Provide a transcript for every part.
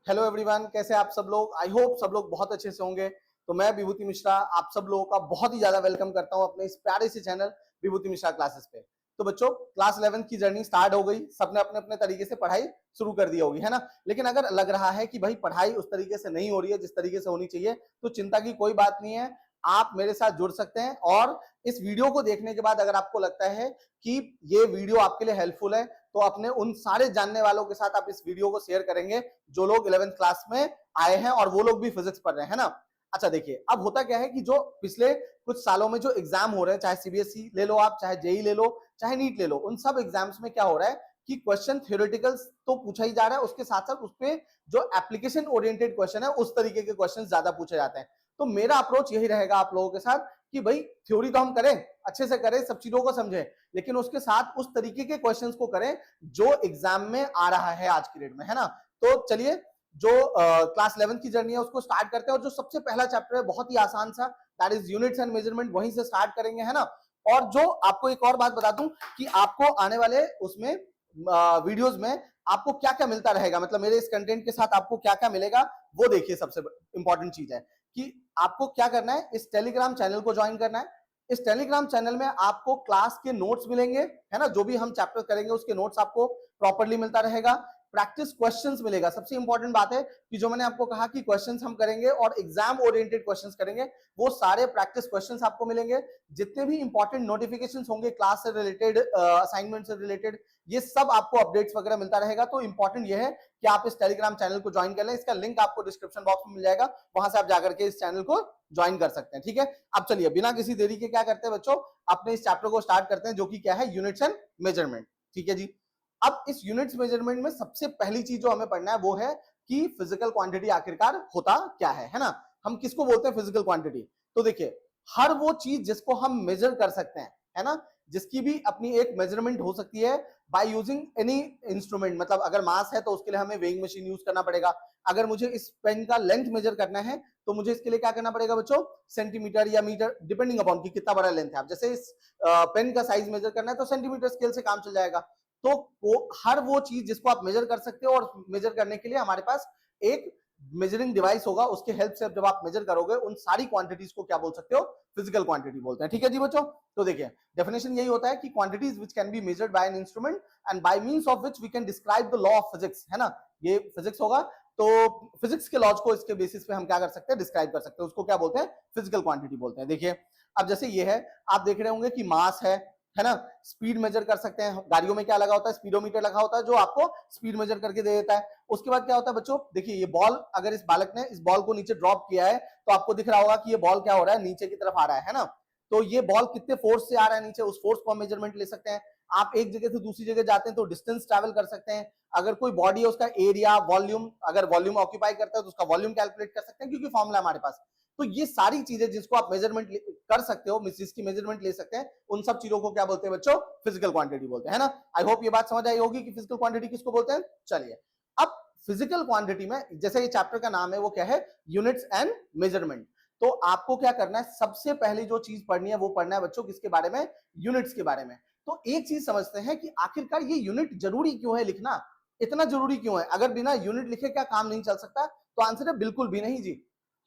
Hello everyone, कैसे आप सब लोग। आई होप सब लोग बहुत अच्छे से होंगे। तो मैं विभूति मिश्रा आप सब लोगों का बहुत ही ज्यादा वेलकम करता हूं अपने इस प्यारे से चैनल विभूति मिश्रा क्लासेस पे। तो बच्चों, क्लास 11 की जर्नी स्टार्ट हो गई, सबने अपने अपने तरीके से पढ़ाई शुरू कर दी होगी, है ना। लेकिन अगर लग रहा है कि भाई पढ़ाई उस तरीके से नहीं हो रही है जिस तरीके से होनी चाहिए, तो चिंता की कोई बात नहीं है। आप मेरे साथ जुड़ सकते हैं और इस वीडियो को देखने के बाद अगर आपको लगता है कि ये वीडियो आपके लिए हेल्पफुल है, तो अपने उन सारे जानने वालों के साथ आप इस वीडियो को शेयर करेंगे जो लोग 11th क्लास में आए हैं और वो लोग भी फिजिक्स पढ़ रहे हैं ना। अच्छा देखिए, अब होता क्या है कि जो पिछले कुछ सालों में जो एग्जाम हो रहे हैं, चाहे सीबीएसई ले लो आप, चाहे जेई ले लो, चाहे नीट ले लो, उन सब एग्जाम्स में क्या हो रहा है कि क्वेश्चन थ्योरेटिकल तो पूछा ही जा रहा है, उसके साथ साथ उसपे जो एप्लीकेशन ओरिएंटेड क्वेश्चन है उस तरीके के क्वेश्चन ज्यादा पूछे जाते हैं। तो मेरा अप्रोच यही रहेगा आप लोगों के साथ कि भाई थ्योरी तो हम करें, अच्छे से करें, सब चीजों को समझें, लेकिन उसके साथ उस तरीके के क्वेश्चंस को करें जो एग्जाम में आ रहा है आज की डेट में, है ना। तो चलिए, जो क्लास 11 की जर्नी है उसको स्टार्ट करते हैं और जो सबसे पहला चैप्टर है बहुत ही आसान सा, that is units and measurement, वहीं से स्टार्ट करेंगे, है ना। और जो आपको एक और बात बता दूं कि आपको आने वाले उसमें वीडियोस में आपको क्या क्या मिलता रहेगा, मतलब मेरे इस कंटेंट के साथ आपको क्या क्या मिलेगा वो देखिए। सबसे इंपॉर्टेंट चीज है कि आपको क्या करना है, इस टेलीग्राम चैनल को ज्वाइन करना है। इस टेलीग्राम चैनल में आपको क्लास के नोट्स मिलेंगे, है ना, जो भी हम चैप्टर करेंगे उसके नोट्स आपको प्रॉपर्ली मिलता रहेगा। प्रैक्टिस क्वेश्चंस मिलेगा। सबसे इंपॉर्टेंट बात है कि जो मैंने आपको कहा कि क्वेश्चंस हम करेंगे और एग्जाम ओरिएंटेड क्वेश्चंस करेंगे, वो सारे प्रैक्टिस क्वेश्चंस आपको मिलेंगे। जितने भी इंपॉर्टेंट नोटिफिकेशंस होंगे क्लास से रिलेटेड, असाइनमेंट से रिलेटेड, ये सब आपको अपडेट्स वगैरह मिलता रहेगा। तो इंपॉर्टेंट ये है कि आप इस टेलीग्राम चैनल को ज्वाइन कर लें। इसका लिंक आपको डिस्क्रिप्शन बॉक्स में मिल जाएगा, वहां से आप जाकर के इस चैनल को ज्वाइन कर सकते हैं, ठीक है। अब चलिए बिना किसी देरी के क्या करते हैं बच्चों, अपने इस चैप्टर को स्टार्ट करते हैं, जो कि क्या है, यूनिट्स एंड मेजरमेंट, ठीक है जी। अब इस यूनिट्स मेजरमेंट में सबसे पहली चीज जो हमें पढ़ना है वो है कि फिजिकल क्वांटिटी आखिरकार होता क्या है ना। हम किसको बोलते हैं फिजिकल क्वांटिटी। तो देखिए, हर वो चीज जिसको हम मेजर कर सकते हैं, है ना, जिसकी भी अपनी एक मेजरमेंट हो सकती है बाय यूजिंग एनी इंस्ट्रूमेंट। मतलब अगर मास है तो उसके लिए हमें वेइंग मशीन यूज करना पड़ेगा। अगर मुझे इस पेन का लेंथ मेजर करना है तो मुझे इसके लिए क्या करना पड़ेगा बच्चों, सेंटीमीटर या मीटर, डिपेंडिंग अपॉन कि कितना बड़ा लेंथ है। आप जैसे इस पेन का साइज मेजर करना है तो सेंटीमीटर स्केल से काम चल जाएगा। तो हर वो चीज जिसको आप मेजर कर सकते हो, और मेजर करने के लिए हमारे पास एक मेजरिंग डिवाइस होगा, उसके हेल्प से जब आप मेजर करोगे उन सारी क्वांटिटीज को क्या बोल सकते हो, फिजिकल क्वांटिटी बोलते हैं, ठीक है जी बच्चों। तो देखिए, डेफिनेशन यही होता है कि quantities which can be measured by an instrument and by means of which we can describe the law of physics, है ना। ये फिजिक्स होगा, तो फिजिक्स के लॉज को इसके बेसिस पे हम क्या कर सकते हैं, डिस्क्राइब कर सकते हैं, उसको क्या बोलते हैं, फिजिकल क्वांटिटी बोलते हैं। देखिए, अब जैसे ये है, आप देख रहे होंगे कि मास है ना। स्पीड मेजर कर सकते हैं, गाड़ियों में क्या लगा होता है, स्पीडोमीटर लगा होता है जो आपको स्पीड मेजर करके दे देता है। उसके बाद क्या होता है बच्चों, देखिए ये बॉल, अगर इस बालक ने इस बॉल को नीचे ड्रॉप किया है तो आपको दिख रहा होगा कि ये बॉल क्या हो रहा है, नीचे की तरफ आ रहा है ना। तो ये बॉल कितने फोर्स से आ रहा है नीचे, उस फोर्स को हम मेजरमेंट ले सकते हैं। आप एक जगह से दूसरी जगह जाते हैं तो डिस्टेंस ट्रैवल कर सकते हैं। अगर कोई बॉडी है उसका एरिया, वॉल्यूम, अगर वॉल्यूम ऑक्यूपाई करता है तो उसका वॉल्यूम कैलकुलेट कर सकते हैं, क्योंकि फॉर्मूला हमारे पास। तो ये सारी चीजें जिसको आप मेजरमेंट कर सकते हो, जिसकी मेजरमेंट ले सकते हैं, उन सब चीजों को क्या बोलते हैं बच्चों, फिजिकल क्वांटिटी बोलते हैं, है ना। आई होप ये बात समझ आई होगी कि फिजिकल क्वांटिटी किसको बोलते हैं। चलिए, अब फिजिकल क्वांटिटी में जैसे ये चैप्टर का नाम है वो क्या है, यूनिट्स एंड मेजरमेंट। तो आपको क्या करना है, सबसे पहली जो चीज पढ़नी है वो पढ़ना है बच्चों किसके बारे में, यूनिट्स के बारे में। तो एक चीज समझते हैं कि आखिरकार ये यूनिट जरूरी क्यों है लिखना, इतना जरूरी क्यों है। अगर बिना यूनिट लिखे क्या काम नहीं चल सकता, तो आंसर है बिल्कुल भी नहीं जी,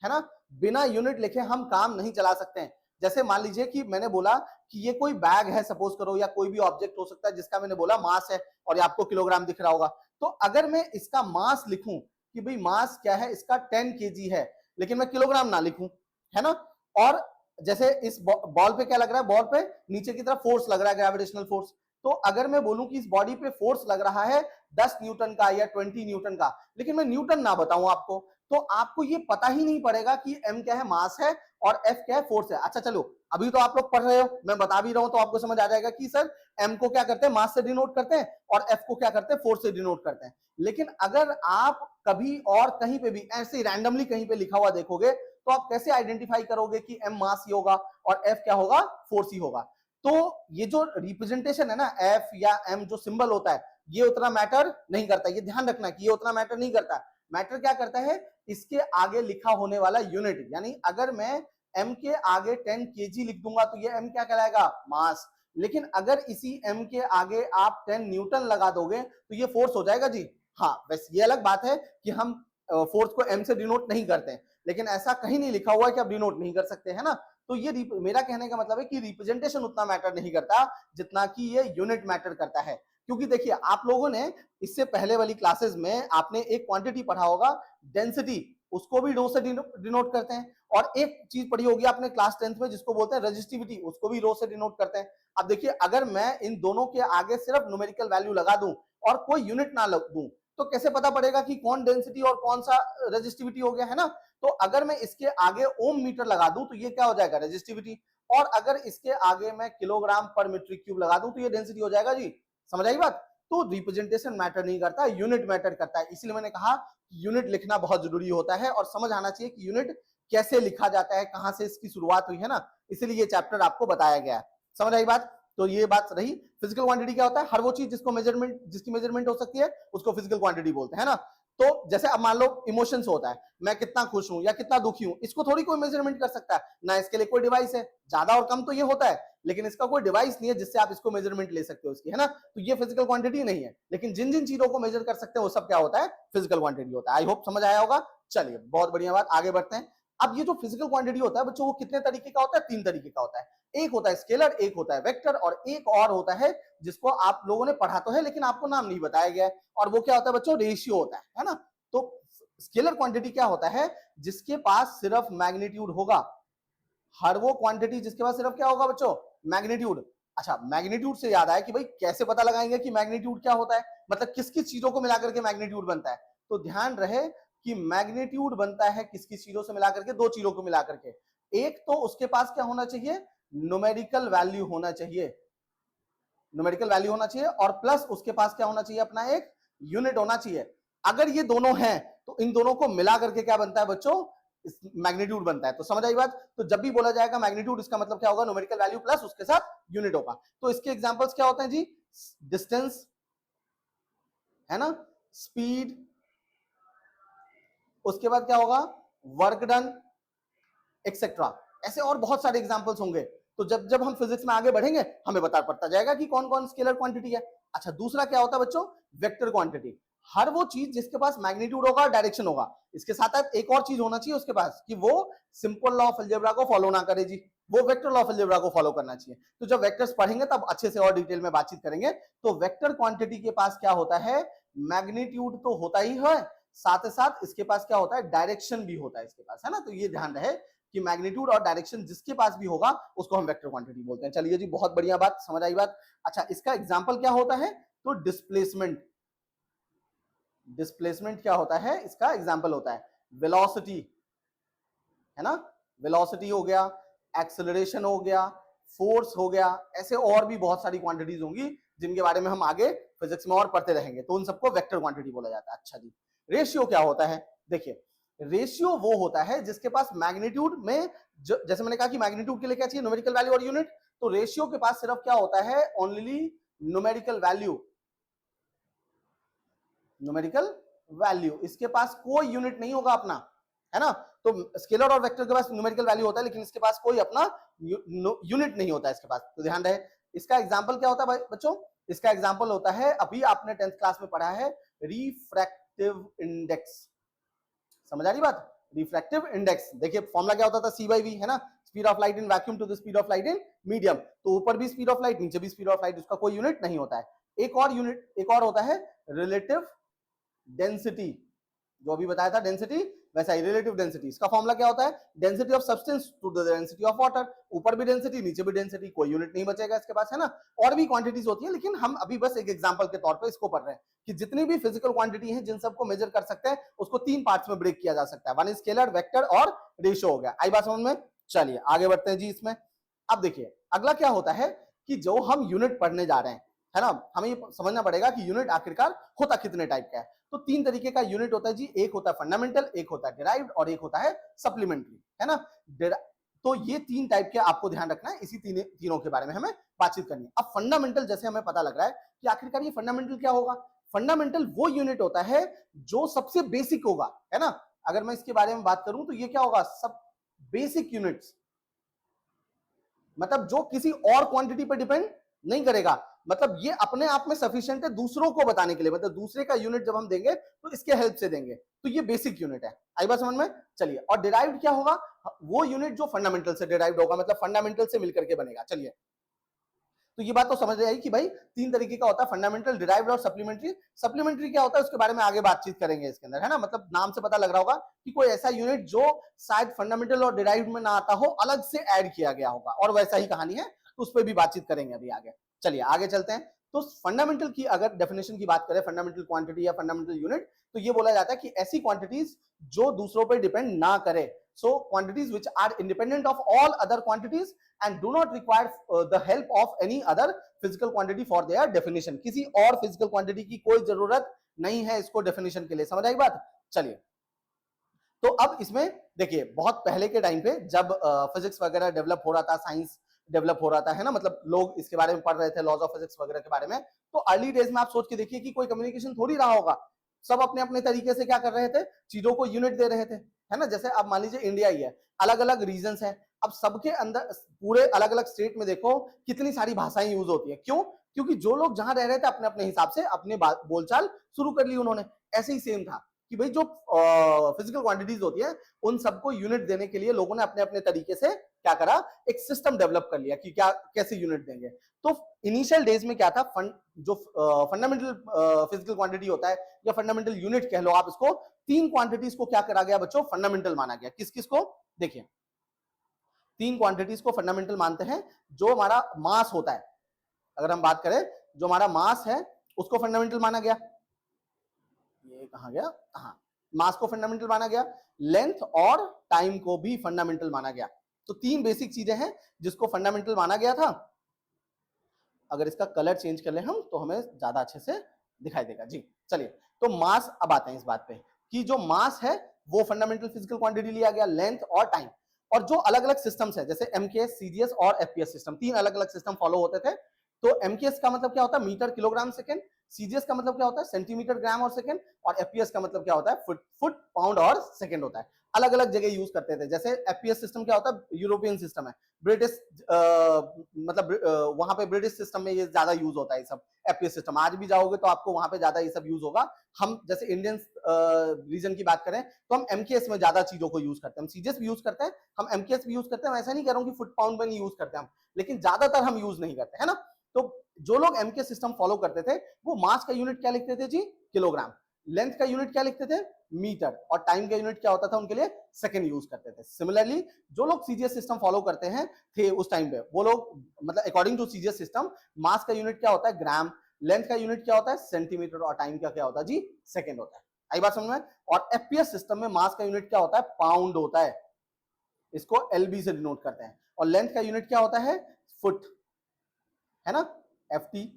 है ना। बिना यूनिट लिखे हम काम नहीं चला सकते हैं। जैसे मान लीजिए कि मैंने बोला कि ये कोई बैग है सपोज करो, या कोई भी ऑब्जेक्ट हो सकता है जिसका मैंने बोला मास है, और ये आपको किलोग्राम दिख रहा होगा। तो अगर मैं इसका मास लिखूं कि भाई मास क्या है इसका 10 केजी है, लेकिन मैं किलोग्राम ना लिखूं, है ना। और जैसे इस बॉल पे क्या लग रहा है, बॉल पे नीचे की तरफ फोर्स लग रहा है, ग्रेविटेशनल फोर्स। तो अगर मैं बोलूं कि इस बॉडी पे फोर्स लग रहा है 10 न्यूटन का या 20 न्यूटन का, लेकिन मैं न्यूटन ना बताऊं आपको, तो आपको ये पता ही नहीं पड़ेगा कि एम क्या है, मास है, और एफ क्या है, फोर्स है। अच्छा चलो, अभी तो आप लोग पढ़ रहे हो, मैं बता भी रहा हूं, तो आपको समझ आ जाएगा कि सर एम को क्या करते हैं, मास से डिनोट करते हैं, और एफ को क्या करते हैं, फोर्स से डिनोट करते हैं। लेकिन अगर आप कभी और कहीं पे भी ऐसे रैंडमली कहीं पे लिखा हुआ देखोगे, तो आप कैसे आइडेंटिफाई करोगे कि एम मास ही होगा और एफ क्या होगा, फोर्स ही होगा। तो ये जो रिप्रेजेंटेशन है ना, एफ या एम जो सिंबल होता है, ये उतना मैटर नहीं करता। ये ध्यान रखना कि ये उतना मैटर नहीं करता। मैटर क्या करता है, इसके आगे लिखा होने वाला यूनिट। यानी अगर मैं एम के आगे 10 केजी लिख दूंगा तो ये एम क्या कहलाएगा, मास। लेकिन अगर इसी एम के आगे आप 10 न्यूटन लगा दोगे तो ये फोर्स हो जाएगा जी। हाँ, बस ये अलग बात है कि हम फोर्स को m से डिनोट नहीं करते हैं, लेकिन ऐसा कहीं नहीं लिखा हुआ है कि आप डिनोट नहीं कर सकते, है ना। तो ये मेरा कहने का मतलब है कि रिप्रेजेंटेशन उतना मैटर नहीं करता जितना कि ये यूनिट मैटर करता है। क्योंकि देखिए आप लोगों ने इससे पहले वाली क्लासेस में आपने एक क्वांटिटी पढ़ा होगा डेंसिटी, उसको भी रो से डिनोट करते हैं, और एक चीज पढ़ी होगी आपने क्लास 10th में जिसको बोलते हैं रेजिस्टिविटी, उसको भी रो से डिनोट करते हैं। अब देखिए अगर मैं इन दोनों के आगे सिर्फ न्यूमेरिकल वैल्यू लगा दूं और कोई यूनिट ना दूं तो कैसे पता पड़ेगा कि कौन डेंसिटी और कौन सा रेजिस्टिविटी हो गया, है ना। तो अगर मैं इसके आगे ओम मीटर लगा दूं तो ये क्या हो जाएगा, रेजिस्टिविटी, और अगर इसके आगे मैं किलोग्राम पर मीटर क्यूब लगा दूं तो ये डेंसिटी हो जाएगा जी। समझ आई बात। तो रिप्रेजेंटेशन मैटर नहीं करता, यूनिट मैटर करता है। इसलिए मैंने कहा यूनिट लिखना बहुत जरूरी होता है और समझ आना चाहिए कि यूनिट कैसे लिखा जाता है, कहां से इसकी शुरुआत हुई, है ना। इसलिए ये चैप्टर आपको बताया गया है। समझ आई बात। तो ये बात रही। फिजिकल क्वांटिटी क्या होता है, हर वो चीज जिसकी मेजरमेंट हो सकती है उसको फिजिकल क्वांटिटी बोलते हैं, है ना। तो जैसे अब मान लो इमोशंस होता है, मैं कितना खुश हूं या कितना दुखी हूं, इसको थोड़ी कोई मेजरमेंट कर सकता है ना, इसके लिए कोई डिवाइस है। ज्यादा और कम तो ये होता है, लेकिन इसका कोई डिवाइस नहीं है जिससे आप इसको मेजरमेंट ले सकते हो इसकी, है ना। तो ये फिजिकल क्वांटिटी नहीं है, लेकिन जिन जिन चीजों को मेजर कर सकते हैं वो सब क्या होता है, फिजिकल क्वांटिटी होता है। आई होप समझ आया होगा। चलिए बहुत बढ़िया बात, आगे बढ़ते हैं। अब ये जो फिजिकल क्वांटिटी होता है बच्चों, वो कितने तरीके का होता है, 3 तरीके का होता है। एक होता है स्केलर, एक होता है वेक्टर, और एक और होता है जिसको आप लोगों ने पढ़ा तो है लेकिन आपको नाम नहीं बताया गया है, और वो क्या होता है बच्चों, रेशियो होता है ना। तो स्केलर क्वांटिटी क्या होता है, जिसके पास सिर्फ मैग्नीट्यूड होगा। हर वो क्वांटिटी जिसके पास सिर्फ क्या होगा बच्चों, मैग्नीट्यूड। अच्छा, मैग्नीट्यूड से याद आया कि भाई कैसे पता लगाएंगे कि मैग्नीट्यूड क्या होता है, मतलब किस किस चीजों को मिलाकर के मैग्नीट्यूड बनता है। तो ध्यान रहे कि मैग्नीट्यूड बनता है किस किस चीजों से मिलाकर के, 2 चीजों को मिलाकर के। एक तो उसके पास क्या होना चाहिए, न्यूमेरिकल वैल्यू होना चाहिए, न्यूमेरिकल वैल्यू होना चाहिए, और प्लस उसके पास क्या होना चाहिए, अपना एक यूनिट होना चाहिए। अगर ये दोनों हैं तो इन दोनों को मिला करके क्या बनता है बच्चों, मैग्नीट्यूड बनता है। तो समझ आई बात। तो जब भी बोला जाएगा मैग्नीट्यूड, इसका मतलब क्या होगा, न्यूमेरिकल वैल्यू प्लस उसके साथ यूनिट होगा। तो इसके एग्जांपल्स क्या होते हैं जी, डिस्टेंस, है ना, स्पीड, उसके बाद क्या होगा, वर्क डन, एक्सेट्रा। ऐसे और बहुत सारे एग्जांपल्स होंगे। तो जब जब हम फिजिक्स में आगे बढ़ेंगे हमें बता पड़ता जाएगा कि कौन कौन स्केलर क्वांटिटी है। अच्छा, दूसरा क्या होता है बच्चों, वेक्टर क्वांटिटी। हर वो चीज जिसके पास मैग्नीट्यूड होगा, डायरेक्शन होगा। इसके साथ एक और चीज होना चाहिए उसके पास, कि वो सिंपल लॉ ऑफ अलजेब्रा को फॉलो ना करे जी, वो वेक्टर लॉ ऑफ अलजेब्रा को फॉलो करना चाहिए। तो जब वेक्टर्स पढ़ेंगे तब अच्छे से और डिटेल में बातचीत करेंगे। तो वेक्टर क्वांटिटी के पास क्या होता है, मैग्नीट्यूड तो होता ही है, साथ ही साथ इसके पास क्या होता है, डायरेक्शन भी होता है इसके पास, है ना। तो ये ध्यान रहे कि मैग्नीट्यूड और डायरेक्शन जिसके पास भी होगा उसको हम वेक्टर क्वांटिटी बोलते हैं। चलिए जी, बहुत बढ़िया बात, समझ आई बात। अच्छा, इसका एग्जांपल क्या होता है, तो डिस्प्लेसमेंट। डिस्प्लेसमेंट क्या होता है, इसका एग्जांपल होता है वेलोसिटी, है ना। वेलोसिटी हो गया, एक्सेलरेशन हो गया, फोर्स हो गया। ऐसे और भी बहुत सारी क्वांटिटीज होंगी जिनके बारे में हम आगे फिजिक्स में और पढ़ते रहेंगे। तो उन सबको वेक्टर क्वांटिटी बोला जाता है। अच्छा जी, रेशियो क्या होता है, देखिए रेशियो वो होता है जिसके पास मैग्नीट्यूड में, जैसे मैंने कहा कि मैग्नीट्यूड के लिए क्या चाहिए, न्यूमेरिकल वैल्यू और यूनिट। तो रेशियो के पास सिर्फ क्या होता है, only numerical value, numerical value. इसके पास कोई यूनिट नहीं होगा अपना, है ना। तो स्केलर और वेक्टर के पास न्यूमेरिकल वैल्यू होता है, लेकिन इसके पास कोई अपना यूनिट नहीं होता इसके पास। तो ध्यान रहे, इसका एग्जांपल क्या होता है बच्चों, इसका एग्जांपल होता है, अभी आपने 10th क्लास में पढ़ा है, रिफ्रैक्टिव इंडेक्स। समझ आ रही बात, रिफ्रैक्टिव इंडेक्स। देखिए फॉर्मूला क्या होता था, C/V, है ना, speed of light in vacuum to the speed of light in medium. तो ऊपर भी स्पीड ऑफ लाइट, नीचे भी स्पीड ऑफ लाइट, उसका कोई यूनिट नहीं होता है। एक और यूनिट, एक और होता है रिलेटिव डेंसिटी, जो अभी बताया था डेंसिटी, वैसा ही रिलेटिव डेंसिटी। इसका फॉर्मूला क्या होता है, density of substance to the density of water. ऊपर भी डेंसिटी, नीचे भी डेंसिटी, कोई यूनिट नहीं बचेगा इसके पास, है ना। और भी क्वांटिटीज होती है, लेकिन हम अभी बस एक एग्जांपल के तौर पे इसको पढ़ रहे हैं कि जितनी भी फिजिकल क्वांटिटी है, जिन सबको मेजर कर सकते हैं, उसको 3 पार्ट्स में ब्रेक किया जा सकता है। वन इज स्केलर, वेक्टर और रेशियो हो गया। आई बात समझ में। चलिए आगे बढ़ते हैं जी इसमें। अब देखिए अगला क्या होता है कि जो हम यूनिट पढ़ने जा रहे हैं, है ना, हमें ये समझना पड़ेगा कि यूनिट आखिरकार होता कितने टाइप का है। तो 3 तरीके का यूनिट होता है जी, एक होता है फंडामेंटल, एक होता है डिराइव्ड, और एक होता है सप्लीमेंट्री, है ना। तो ये 3 टाइप के आपको ध्यान रखना है, इसी तीनों के बारे में हमें बातचीत करनी है। अब फंडामेंटल, जैसे हमें पता लग रहा है कि आखिरकार ये फंडामेंटल क्या होगा। फंडामेंटल वो यूनिट होता है जो सबसे बेसिक होगा, है ना। अगर मैं इसके बारे में बात करूं तो ये क्या होगा, सब बेसिक यूनिट्स, मतलब जो किसी और क्वांटिटी पर डिपेंड नहीं करेगा, मतलब ये अपने आप में सफिशिएंट है दूसरों को बताने के लिए। मतलब दूसरे का यूनिट जब हम देंगे तो इसके हेल्प से देंगे। तो तो ये बेसिक यूनिट है। आई बात समझ में? चलिए, और डिराइव्ड क्या होगा? वो यूनिट जो फंडामेंटल से डिराइव्ड होगा, मतलब फंडामेंटल से मिलकर के बनेगा। चलिए, तो ये बात तो समझ आई कि भाई तीन तरीके का होता है, फंडामेंटल, डिराइव्ड और सप्लीमेंट्री। सप्लीमेंट्री क्या होता है उसके बारे में आगे बातचीत करेंगे इसके अंदर, है ना। मतलब नाम से पता लग रहा होगा कि कोई ऐसा यूनिट जो शायद फंडामेंटल और डिराइव्ड में ना आता हो, अलग से ऐड किया गया होगा, और वैसा ही कहानी है, तो उस पर भी बातचीत करेंगे अभी आगे। चलिए आगे चलते हैं। तो फंडामेंटल की अगर डेफिनेशन की बात करें, फंडामेंटल क्वांटिटी या फंडामेंटल यूनिट, तो ये बोला जाता है कि ऐसी क्वांटिटीज जो दूसरों पर डिपेंड ना करे। So quantities which are independent of all other quantities and do not require the help of any other physical quantity for their definition. किसी और physical quantity की कोई जरूरत नहीं है इसको definition के लिए। समझ आई बात? चलिए, तो अब इसमें देखिए, बहुत पहले के टाइम पे जब फिजिक्स वगैरह डेवलप हो रहा था, साइंस डेवलप हो रहा था, है ना, मतलब लोग इसके बारे में पढ़ रहे थे, लॉज ऑफ फिजिक्स वगैरह के बारे में, तो अर्ली डेज में आप सोच के देखिए कि कोई कम्युनिकेशन थोड़ी रहा होगा। सब अपने अपने तरीके से क्या कर रहे थे, चीजों को यूनिट दे रहे थे, है ना। जैसे अब मान लीजिए इंडिया ही है, अलग अलग रीजन्स हैं, अब सबके अंदर पूरे अलग अलग स्टेट में देखो कितनी सारी भाषाएं यूज होती है। क्यों? क्योंकि जो लोग जहां रह रहे थे अपने अपने हिसाब से अपने बोलचाल शुरू कर ली उन्होंने। ऐसे ही सेम था कि भाई जो फिजिकल क्वांटिटीज होती है उन सबको यूनिट देने के लिए लोगों ने अपने अपने तरीके से क्या करा, एक सिस्टम डेवलप कर लिया कि क्या कैसे यूनिट देंगे। तो इनिशियल डेज में क्या था, जो फंडामेंटल फिजिकल क्वांटिटी होता है या फंडामेंटल यूनिट कह लो आप इसको, तीन क्वांटिटीज को क्या करा गया बच्चों, फंडामेंटल माना गया। किस किस को? देखिए, तीन क्वांटिटीज को फंडामेंटल मानते हैं। जो हमारा मास होता है, अगर हम बात करें, जो हमारा मास है उसको फंडामेंटल माना गया। ये कहां गया? हाँ, मास को फंडामेंटल माना गया। लेंथ और टाइम को भी फंडामेंटल माना गया। तो तीन बेसिक चीजें हैं जिसको फंडामेंटल माना गया था। अगर इसका कलर चेंज कर ले हम तो हमें ज्यादा अच्छे से दिखाई देगा जी। चलिए, तो मास, अब आते हैं इस बात पे कि जो मास है वो फंडामेंटल फिजिकल क्वांटिटी लिया गया, लेंथ और टाइम। और जो अलग अलग सिस्टम्स है, जैसे एमकेएस, सीजीएस और एफपीएस सिस्टम, तीन अलग अलग सिस्टम फॉलो होते थे। तो एमकेएस का मतलब क्या होता है, मीटर किलोग्राम सेकेंड। सीजीएस का मतलब क्या होता है, सेंटीमीटर ग्राम और सेकेंड। और एफपीएस का मतलब क्या होता है, फुट पाउंड और सेकेंड होता है। अलग अलग जगह यूज करते थे। जैसे एफपीएस सिस्टम क्या होता है, यूरोपियन सिस्टम है, ब्रिटिश मतलब वहां पे ब्रिटिश सिस्टम में ये ज्यादा यूज होता है सब एफपीएस सिस्टम। आज भी जाओगे तो आपको वहां पे ज्यादा ये सब यूज होगा। हम जैसे इंडियन रीजन की बात करें तो हम एमकेएस में ज्यादा चीजों को यूज करते हैं, हम सीजीएस भी यूज करते हैं, हम एमकेएस भी यूज करते हैं। ऐसा नहीं कह रहा हूं कि फुट पाउंड में नहीं यूज करते हम, लेकिन ज्यादातर हम यूज नहीं करते, है ना। तो जो लोग एमकेएस सिस्टम फॉलो करते थे वो मास का यूनिट क्या लिखते थे जी, किलोग्राम। लेंथ का यूनिट क्या लिखते थे, मीटर। और टाइम का यूनिट क्या होता था उनके लिए, सेकंड यूज करते थे। सिमिलरली जो लोग सीजीएस सिस्टम फॉलो करते हैं थे उस टाइम पे, वो लोग मतलब अकॉर्डिंग टू सीजीएस सिस्टम मास का यूनिट क्या होता है, ग्राम। लेंथ का यूनिट क्या होता है, सेंटीमीटर। और टाइम का क्या होता है जी, सेकंड होता है। आई बात समझ में? और एफपीएस सिस्टम में मास का यूनिट क्या होता है, पाउंड होता है, इसको एलबी से डिनोट करते हैं। और लेंथ का यूनिट क्या होता है, फुट, है ना, एफटी।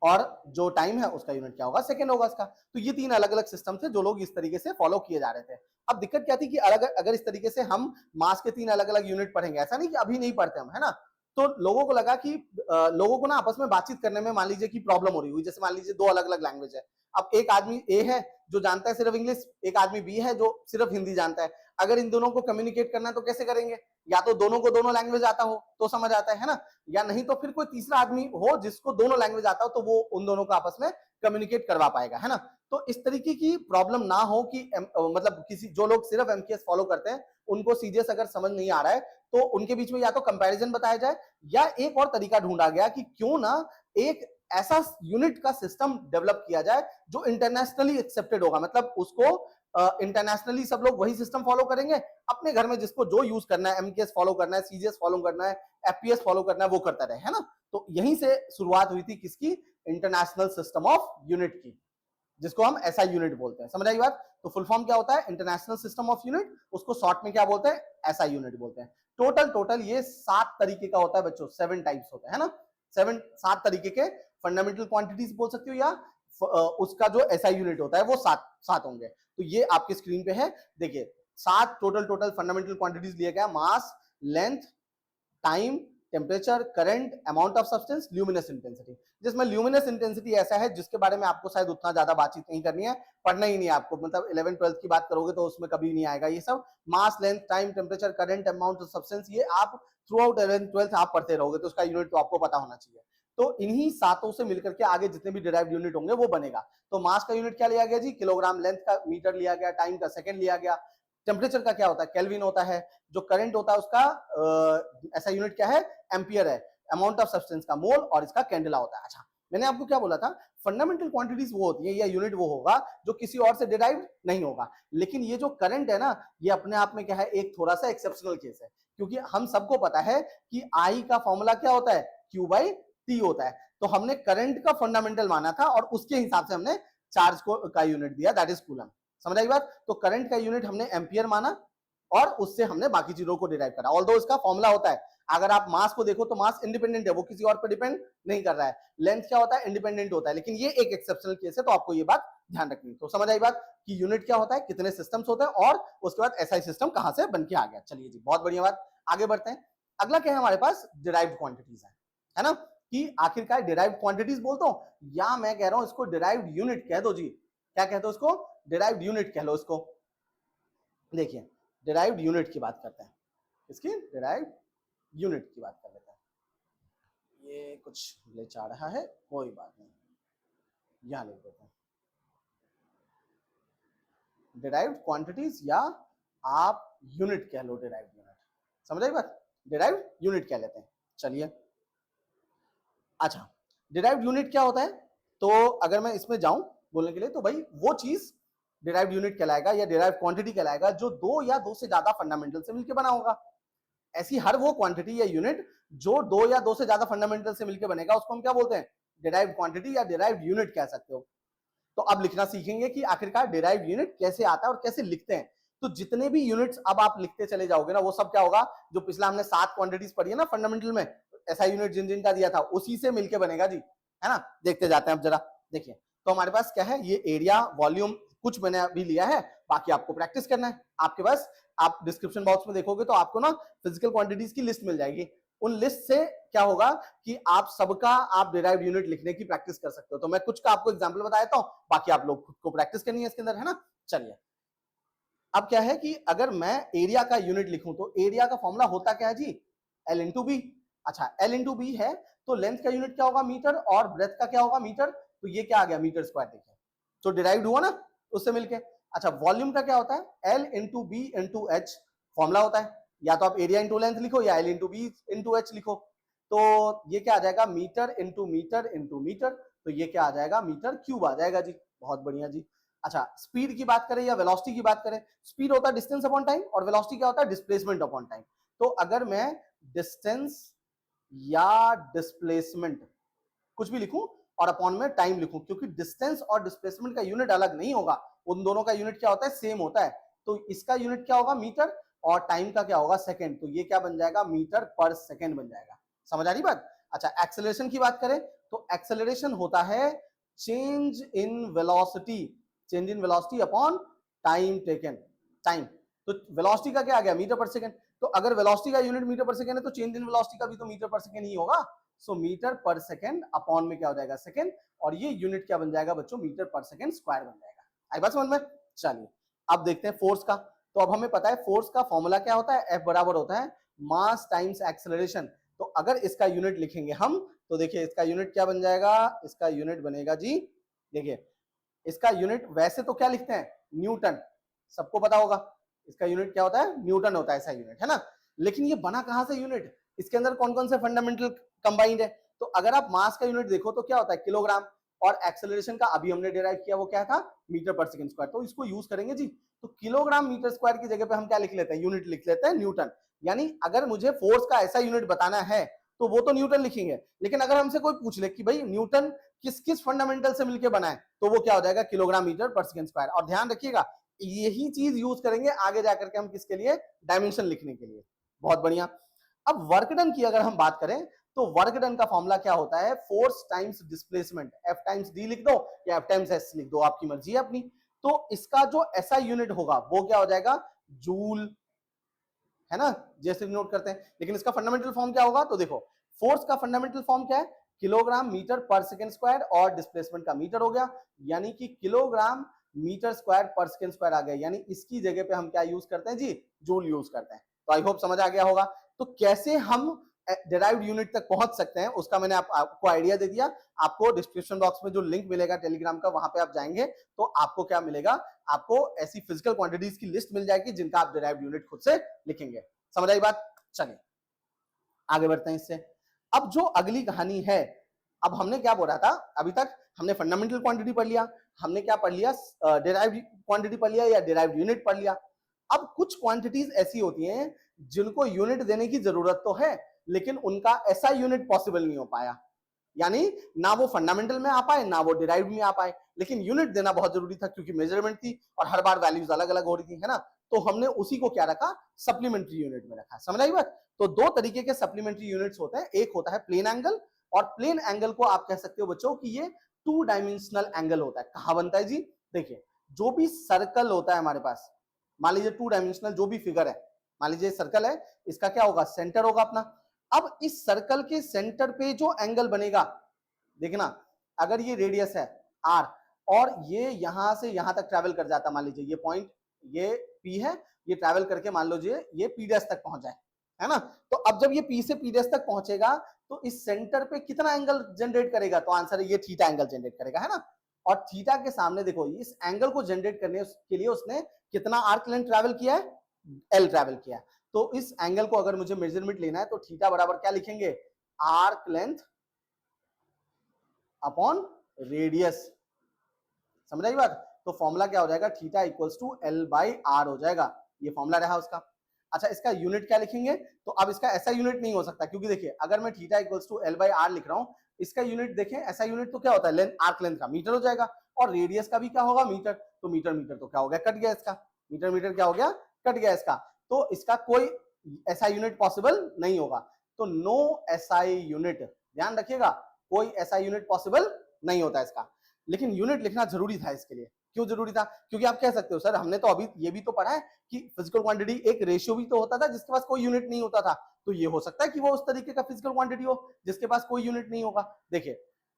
और जो टाइम है उसका यूनिट क्या होगा, सेकंड होगा इसका। तो ये तीन अलग अलग सिस्टम थे जो लोग इस तरीके से फॉलो किए जा रहे थे। अब दिक्कत क्या थी कि अलग अगर इस तरीके से हम मास के तीन अलग अलग यूनिट पढ़ेंगे, ऐसा नहीं कि अभी नहीं पढ़ते हम, है ना, तो लोगों को लगा कि लोगों को ना आपस में बातचीत करने में मान लीजिए कि प्रॉब्लम हो रही हुई। जैसे मान लीजिए दो अलग अलग लैंग्वेज है, अब एक आदमी ए है जो जानता है सिर्फ इंग्लिश, एक आदमी बी है जो सिर्फ हिंदी जानता है। अगर इन दोनों को कम्युनिकेट करना है तो कैसे करेंगे, या तो दोनों को दोनों लैंग्वेज आता हो तो समझ आता है ना, या नहीं तो फिर कोई तीसरा आदमी हो जिसको दोनों लैंग्वेज आता हो तो वो उन दोनों को आपस में कम्युनिकेट करवा पाएगा, है ना। तो इस तरीके की प्रॉब्लम ना हो कि मतलब किसी जो लोग सिर्फ एमकेएस फॉलो करते हैं उनको सीजीएस अगर समझ नहीं आ रहा है तो उनके बीच में या तो कंपैरिजन बताया जाए, या एक और तरीका ढूंढा गया कि क्यों ना एक ऐसा यूनिट का सिस्टम डेवलप किया जाए जो इंटरनेशनली एक्सेप्टेड होगा। मतलब उसको इंटरनेशनली सब लोग वही सिस्टम फॉलो करेंगे, अपने घर में जिसको जो यूज करना है, एमकेएस फॉलो करना है, सीजीएस फॉलो करना है, एफपीएस फॉलो करना है, वो करता रहे, है ना। तो यहीं से शुरुआत हुई थी किसकी, इंटरनेशनल सिस्टम ऑफ यूनिट की, जिसको हम एसआई यूनिट बोलते हैं। समझ आई बात? तो फुल फॉर्म क्या होता है, इंटरनेशनल सिस्टम ऑफ यूनिट, उसको शॉर्ट में क्या बोलते हैं, एसआई यूनिट बोलते हैं। टोटल ये 7 तरीके का होता है बच्चों, 7 टाइप्स होते हैं, है ना। 7 तरीके के फंडामेंटल क्वांटिटीज बोल सकते हो, या उसका जो एसआई यूनिट होता है वो 7 होंगे। तो ये आपके स्क्रीन पे है, देखिए 7 टोटल फंडामेंटल क्वांटिटीज लिए गया, mass, length, time, temperature, current, amount of substance, luminous intensity. जिसमें ल्यूमिनस इंटेंसिटी ऐसा है जिसके बारे में आपको शायद उतना ज्यादा बातचीत नहीं करनी है, पढ़ना ही नहीं है आपको, मतलब 11 12 की बात करोगे तो उसमें कभी नहीं आएगा ये सब। Mass, length, time, temperature, current, amount of substance, ये आप थ्रू आउट 11 12 आप पढ़ते रहोगे तो उसका यूनिट तो आपको पता होना चाहिए। तो इन्हीं सातों से मिलकर के आगे जितने भी डिराइव्ड यूनिट होंगे वो बनेगा। तो मास का यूनिट क्या लिया गया जी, किलोग्राम, लेंथ का मीटर लिया गया, टाइम का सेकंड लिया गया, टेम्परेचर का क्या होता है, केल्विन होता है, जो करंट होता है उसका ऐसा यूनिट क्या है, एम्पियर है, अमाउंट ऑफ सब्सटेंस का मोल, और इसका कैंडेला होता है। अच्छा, मैंने आपको क्या बोला था, फंडामेंटल क्वांटिटीज वो होती है या यूनिट वो होगा जो किसी और से डिराइव्ड नहीं होगा। लेकिन ये जो करंट है ना, ये अपने आप में क्या है, एक थोड़ा सा एक्सेप्शनल केस है, क्योंकि हम सबको पता है कि आई का फॉर्मूला क्या होता है, क्यू बाई टी होता है। तो हमने करंट का फंडामेंटल माना था और उसके हिसाब से हमने चार्ज को का यूनिट दिया, दैट इज कूलम। समझ आई बात? तो करंट का यूनिट हमने एम्पियर माना और उससे हमने बाकी चीजों को डिराइव करा। ऑल्दो इसका फॉर्मूला होता है, अगर आप मास को देखो तो मास इंडिपेंडेंट है, वो किसी और पर डिपेंड नहीं कर रहा है। लेंथ क्या होता है, इंडिपेंडेंट होता है, लेकिन ये एक एक्सेप्शनल केस है, तो आपको ये बात ध्यान रखनी। तो समझ आई बात कि यूनिट क्या होता है, कितने सिस्टम्स होते हैं, और उसके बाद एसआई सिस्टम कहां से बन के आ गया। चलिए जी, बहुत बढ़िया बात, आगे बढ़ते हैं। अगला क्या है हमारे पास, डिराइव्ड क्वांटिटीज है ना, कि आखिरकार डिराइव्ड क्वांटिटीज बोलता हूं या मैं कह रहा हूं इसको डिराइव्ड यूनिट कह दो जी, क्या कहते हो उसको, डिराइव्ड यूनिट कह लो इसको। देखिए, डिराइव्ड यूनिट की बात करते हैं, इसकी डिराइव्ड यूनिट की बात कर लेते हैं। ये कुछ ग्लिच आ रहा है, कोई बात नहीं, यहां लिख देते हैं डिराइव्ड क्वांटिटीज, या आप यूनिट कह लो, डिराइव्ड यूनिट। समझ आई बात, डिराइव्ड यूनिट कह लेते हैं। चलिए, अच्छा, डिराइव्ड यूनिट क्या होता है, तो अगर मैं इसमें जाऊं बोलने के लिए, तो भाई वो चीज डिराइव्ड यूनिट कहलाएगा या डिराइव्ड क्वांटिटी कहलाएगा जो दो या दो से ज्यादा फंडामेंटल से मिलकर बना होगा। ऐसी हर वो क्वांटिटी या यूनिट जो दो या दो से ज्यादा फंडामेंटल से मिलकर बनेगा, उसको हम क्या बोलते हैं, डिराइव्ड क्वांटिटी या डिराइव्ड यूनिट कह सकते हो। तो अब लिखना सीखेंगे कि आखिरकार डिराइव्ड यूनिट कैसे आता है और कैसे लिखते हैं। तो जितने भी यूनिट्स अब आप लिखते चले जाओगे ना, वो सब क्या होगा, जो पिछला हमने 7 क्वांटिटीज पढ़ी है ना फंडामेंटल में, ऐसा यूनिट जिन जिन का दिया था उसी से मिलके बनेगा जी, है ना। देखते जाते हैं अब जरा, देखिए। तो हमारे पास क्या है, ये एरिया, वॉल्यूम, कुछ मैंने अभी लिया है, बाकी आपको प्रैक्टिस करना है। आपके पास, आप डिस्क्रिप्शन बॉक्स में देखोगे तो आपको ना फिजिकल क्वांटिटीज की लिस्ट मिल जाएगी। उन लिस्ट से क्या होगा कि आप सबका आप डिराइव्ड यूनिट लिखने की प्रैक्टिस कर सकते हो। तो मैं कुछ का आपको एग्जांपल बता देता हूं, बाकी आप लोग खुद को प्रैक्टिस करनी है इसके अंदर, है ना। चलिए, अब क्या है कि अगर मैं एरिया का यूनिट लिखूं तो एरिया का फॉर्मूला होता क्या है जी, एल इंटू बी। अच्छा, एल इंटू बी है तो लेंथ का यूनिट क्या होगा, मीटर, और ब्रेथ का क्या होगा, मीटर। तो ये क्या आ गया, मीटर स्क्वायर। देखिए, तो डिराइव्ड हुआ ना उससे मिलके। अच्छा, वॉल्यूम का क्या होता है, L into B into H formula होता है। या तो आप एरिया इंटू लेंथ लिखो या L into B into H लिखो। तो ये क्या आ जाएगा, metre into metre into metre. तो ये क्या आ जाएगा, मीटर क्यूब आ जाएगा जी। बहुत बढ़िया जी। अच्छा, स्पीड की बात करें या वेलोसिटी की बात करें, स्पीड होता है डिस्टेंस अपॉन टाइम और वेलोसिटी क्या होता है, डिस्प्लेसमेंट अपॉन टाइम। तो अगर मैं डिस्टेंस या डिस्प्लेसमेंट कुछ भी लिखूं और अपॉन में टाइम लिखूं, क्योंकि डिस्टेंस और डिस्प्लेसमेंट का यूनिट अलग नहीं होगा, उन दोनों का यूनिट क्या होता है, सेम होता है। तो इसका यूनिट क्या होगा, मीटर, और टाइम का क्या होगा, सेकंड। तो ये क्या बन जाएगा, मीटर पर सेकंड बन जाएगा। समझ आ रही बात। अच्छा, एक्सेलरेशन की बात करें तो एक्सेलरेशन होता है change in velocity, change in velocity upon time taken, time. तो वेलोसिटी का क्या आ गया, मीटर पर सेकंड। तो अगर वेलोसिटी का यूनिट मीटर पर सेकंड है तो चेंज इन वेलोसिटी का भी तो मीटर पर सेकंड ही होगा। सो मीटर पर सेकंड अपॉन में क्या हो जाएगा, सेकंड, और ये यूनिट क्या बन जाएगा बच्चों, मीटर पर सेकंड स्क्वायर बन जाएगा। आई बात समझ में। चलिए, अब देखते हैं फोर्स का। तो अब हमें पता है फोर्स का फॉर्मूला क्या होता है, F बराबर होता है मास टाइम्स एक्सेलरेशन। तो अगर इसका यूनिट लिखेंगे हम, तो देखिए इसका यूनिट क्या बन जाएगा, इसका यूनिट बनेगा जी, देखिए इसका यूनिट वैसे तो क्या लिखते हैं, न्यूटन, सबको पता होगा इसका यूनिट क्या होता है, न्यूटन होता है इसका यूनिट, है ना। लेकिन ये बना कहां से यूनिट, इसके अंदर कौन कौन से फंडामेंटल कंबाइंड है। तो अगर आप मास का यूनिट देखो तो क्या होता है, किलोग्राम, और एक्सेलरेशन का अभी हमने डिराइव किया वो क्या था, मीटर पर सेकंड स्क्वायर। तो इसको यूज करेंगे जी। तो किलोग्राम मीटर स्क्वायर की जगह पे हम क्या लिख लेते हैं, यूनिट लिख लेते हैं न्यूटन। यानी अगर मुझे फोर्स का ऐसा यूनिट बताना है तो वो तो न्यूटन लिखेंगे, लेकिन अगर हमसे कोई पूछ ले कि भाई न्यूटन किस किस फंडामेंटल से मिलकर बना है, तो वो क्या हो जाएगा, किलोग्राम मीटर पर सेकंड स्क्वायर। और ध्यान रखिएगा यही चीज यूज करेंगे आगे जाकर के हम किसके लिए, डायमेंशन लिखने के लिए। बहुत बढ़िया। अब वर्क डन की अगर हम बात करें तो वर्क डन का फॉर्मूला क्या होता है, force times displacement, F times D लिख दो या एफ टाइम्स एस लिख दो, आपकी मर्जी है अपनी। तो इसका जो ऐसा यूनिट होगा वो क्या हो जाएगा, जूल, है ना, जैसे नोट करते हैं। लेकिन इसका फंडामेंटल फॉर्म क्या होगा, तो देखो फोर्स का फंडामेंटल फॉर्म क्या है, किलोग्राम मीटर पर सेकंड स्क्वायर, और डिस्प्लेसमेंट का मीटर हो गया, यानी कि किलोग्राम मीटर स्क्वायर पर सेकंड स्क्वायर आ गया। यानी इसकी जगह पे हम क्या यूज करते हैं जी, जूल यूज करते हैं। तो आई होप समझ आ गया होगा। तो कैसे हम डिराइव्ड यूनिट तक पहुंच सकते हैं उसका मैंने आपको आइडिया दे दिया। आपको डिस्क्रिप्शन बॉक्स में जो लिंक मिलेगा टेलीग्राम का, वहां पे आप जाएंगे तो आपको क्या मिलेगा, आपको ऐसी फिजिकल क्वांटिटीज की लिस्ट मिल जाएगी जिनका आप डिराइव्ड यूनिट खुद से लिखेंगे। समझ आई बात? चलिए आगे बढ़ते हैं इससे। अब जो अगली कहानी है, अब हमने क्या बोला था, अभी तक हमने फंडामेंटल क्वांटिटी पढ़ लिया, हमने क्या पढ़ लिया, डिराइव्ड क्वांटिटी पढ़ लिया या डिराइव्ड यूनिट पढ़ लिया। अब कुछ क्वांटिटीज ऐसी होती हैं जिनको यूनिट देने की जरूरत तो है, लेकिन उनका ऐसा यूनिट पॉसिबल नहीं हो पाया, यानी ना वो फंडामेंटल में आ पाए ना वो डिराइव्ड में आ पाए, लेकिन यूनिट देना बहुत जरूरी था क्योंकि मेजरमेंट थी और हर बार वैल्यूज अलग अलग हो रही थी, है ना। तो हमने उसी को क्या रखा, सप्लीमेंट्री यूनिट में रखा। समझ आई बात? तो दो तरीके के सप्लीमेंट्री यूनिट्स होते हैं, एक होता है प्लेन एंगल, और प्लेन एंगल को आप कह सकते हो बच्चों कि ये 2 डायमेंशनल एंगल होता है। कहां बनता है जी? देखिए, जो भी सर्कल होता है हमारे पास, मान लीजिए 2 डायमेंशनल जो भी फिगर है, मान लीजिए सर्कल है, इसका क्या होगा, सेंटर होगा अपना। अब इस सर्कल के सेंटर पे जो एंगल बनेगा, देखना, अगर ये रेडियस है r और ये यहां से यहां तक ट्रेवल कर जाता, मान लीजिए ये पॉइंट, ये p है, ये ट्रेवल करके मान लीजिए ये p' तक पहुंच जाए, है ना। तो अब जब ये p से p' तक पहुंचेगा तो इस सेंटर पे कितना एंगल जनरेट करेगा, तो आंसर है ये थीटा एंगल जनरेट करेगा, है ना। और थीटा के सामने देखो, इस एंगल को जनरेट करने के लिए उसने कितना आर्क लेंथ ट्रेवल किया है, l ट्रेवल किया है। तो इस एंगल को अगर मुझे मेजरमेंट लेना है तो थीटा बराबर क्या लिखेंगे, आर्क लेंथ अपॉन रेडियस। समझ आई बात? तो फॉर्मूला क्या हो जाएगा, theta equals to L by R हो जाएगा, ये फॉर्मूला रहा उसका। अच्छा, इसका यूनिट क्या लिखेंगे, तो अब इसका ऐसा यूनिट नहीं हो सकता, क्योंकि देखिए अगर मैं theta equals to L by R लिख रहा हूं, इसका यूनिट देखें, ऐसा यूनिट तो क्या होता है, लेंथ, आर्क लेंथ का मीटर हो जाएगा, और रेडियस का भी क्या होगा, मीटर। तो मीटर मीटर तो क्या हो गया, कट गया इसका, मीटर मीटर क्या हो गया, कट गया इसका। तो इसका कोई ऐसा यूनिट पॉसिबल नहीं होगा। तो नो एसआई यूनिट, ध्यान रखिएगा, कोई ऐसा यूनिट पॉसिबल नहीं होता इसका। लेकिन यूनिट लिखना जरूरी था इसके लिए। क्यों जरूरी था? क्योंकि आप कह सकते हो सर हमने तो अभी ये भी तो पढ़ा है कि फिजिकल क्वांटिटी एक रेशियो भी तो होता था जिसके पास कोई यूनिट नहीं होता था। तो ये हो सकता है कि वो उस तरीके का फिजिकल क्वांटिटी हो जिसके पास कोई यूनिट नहीं होगा। देखिए,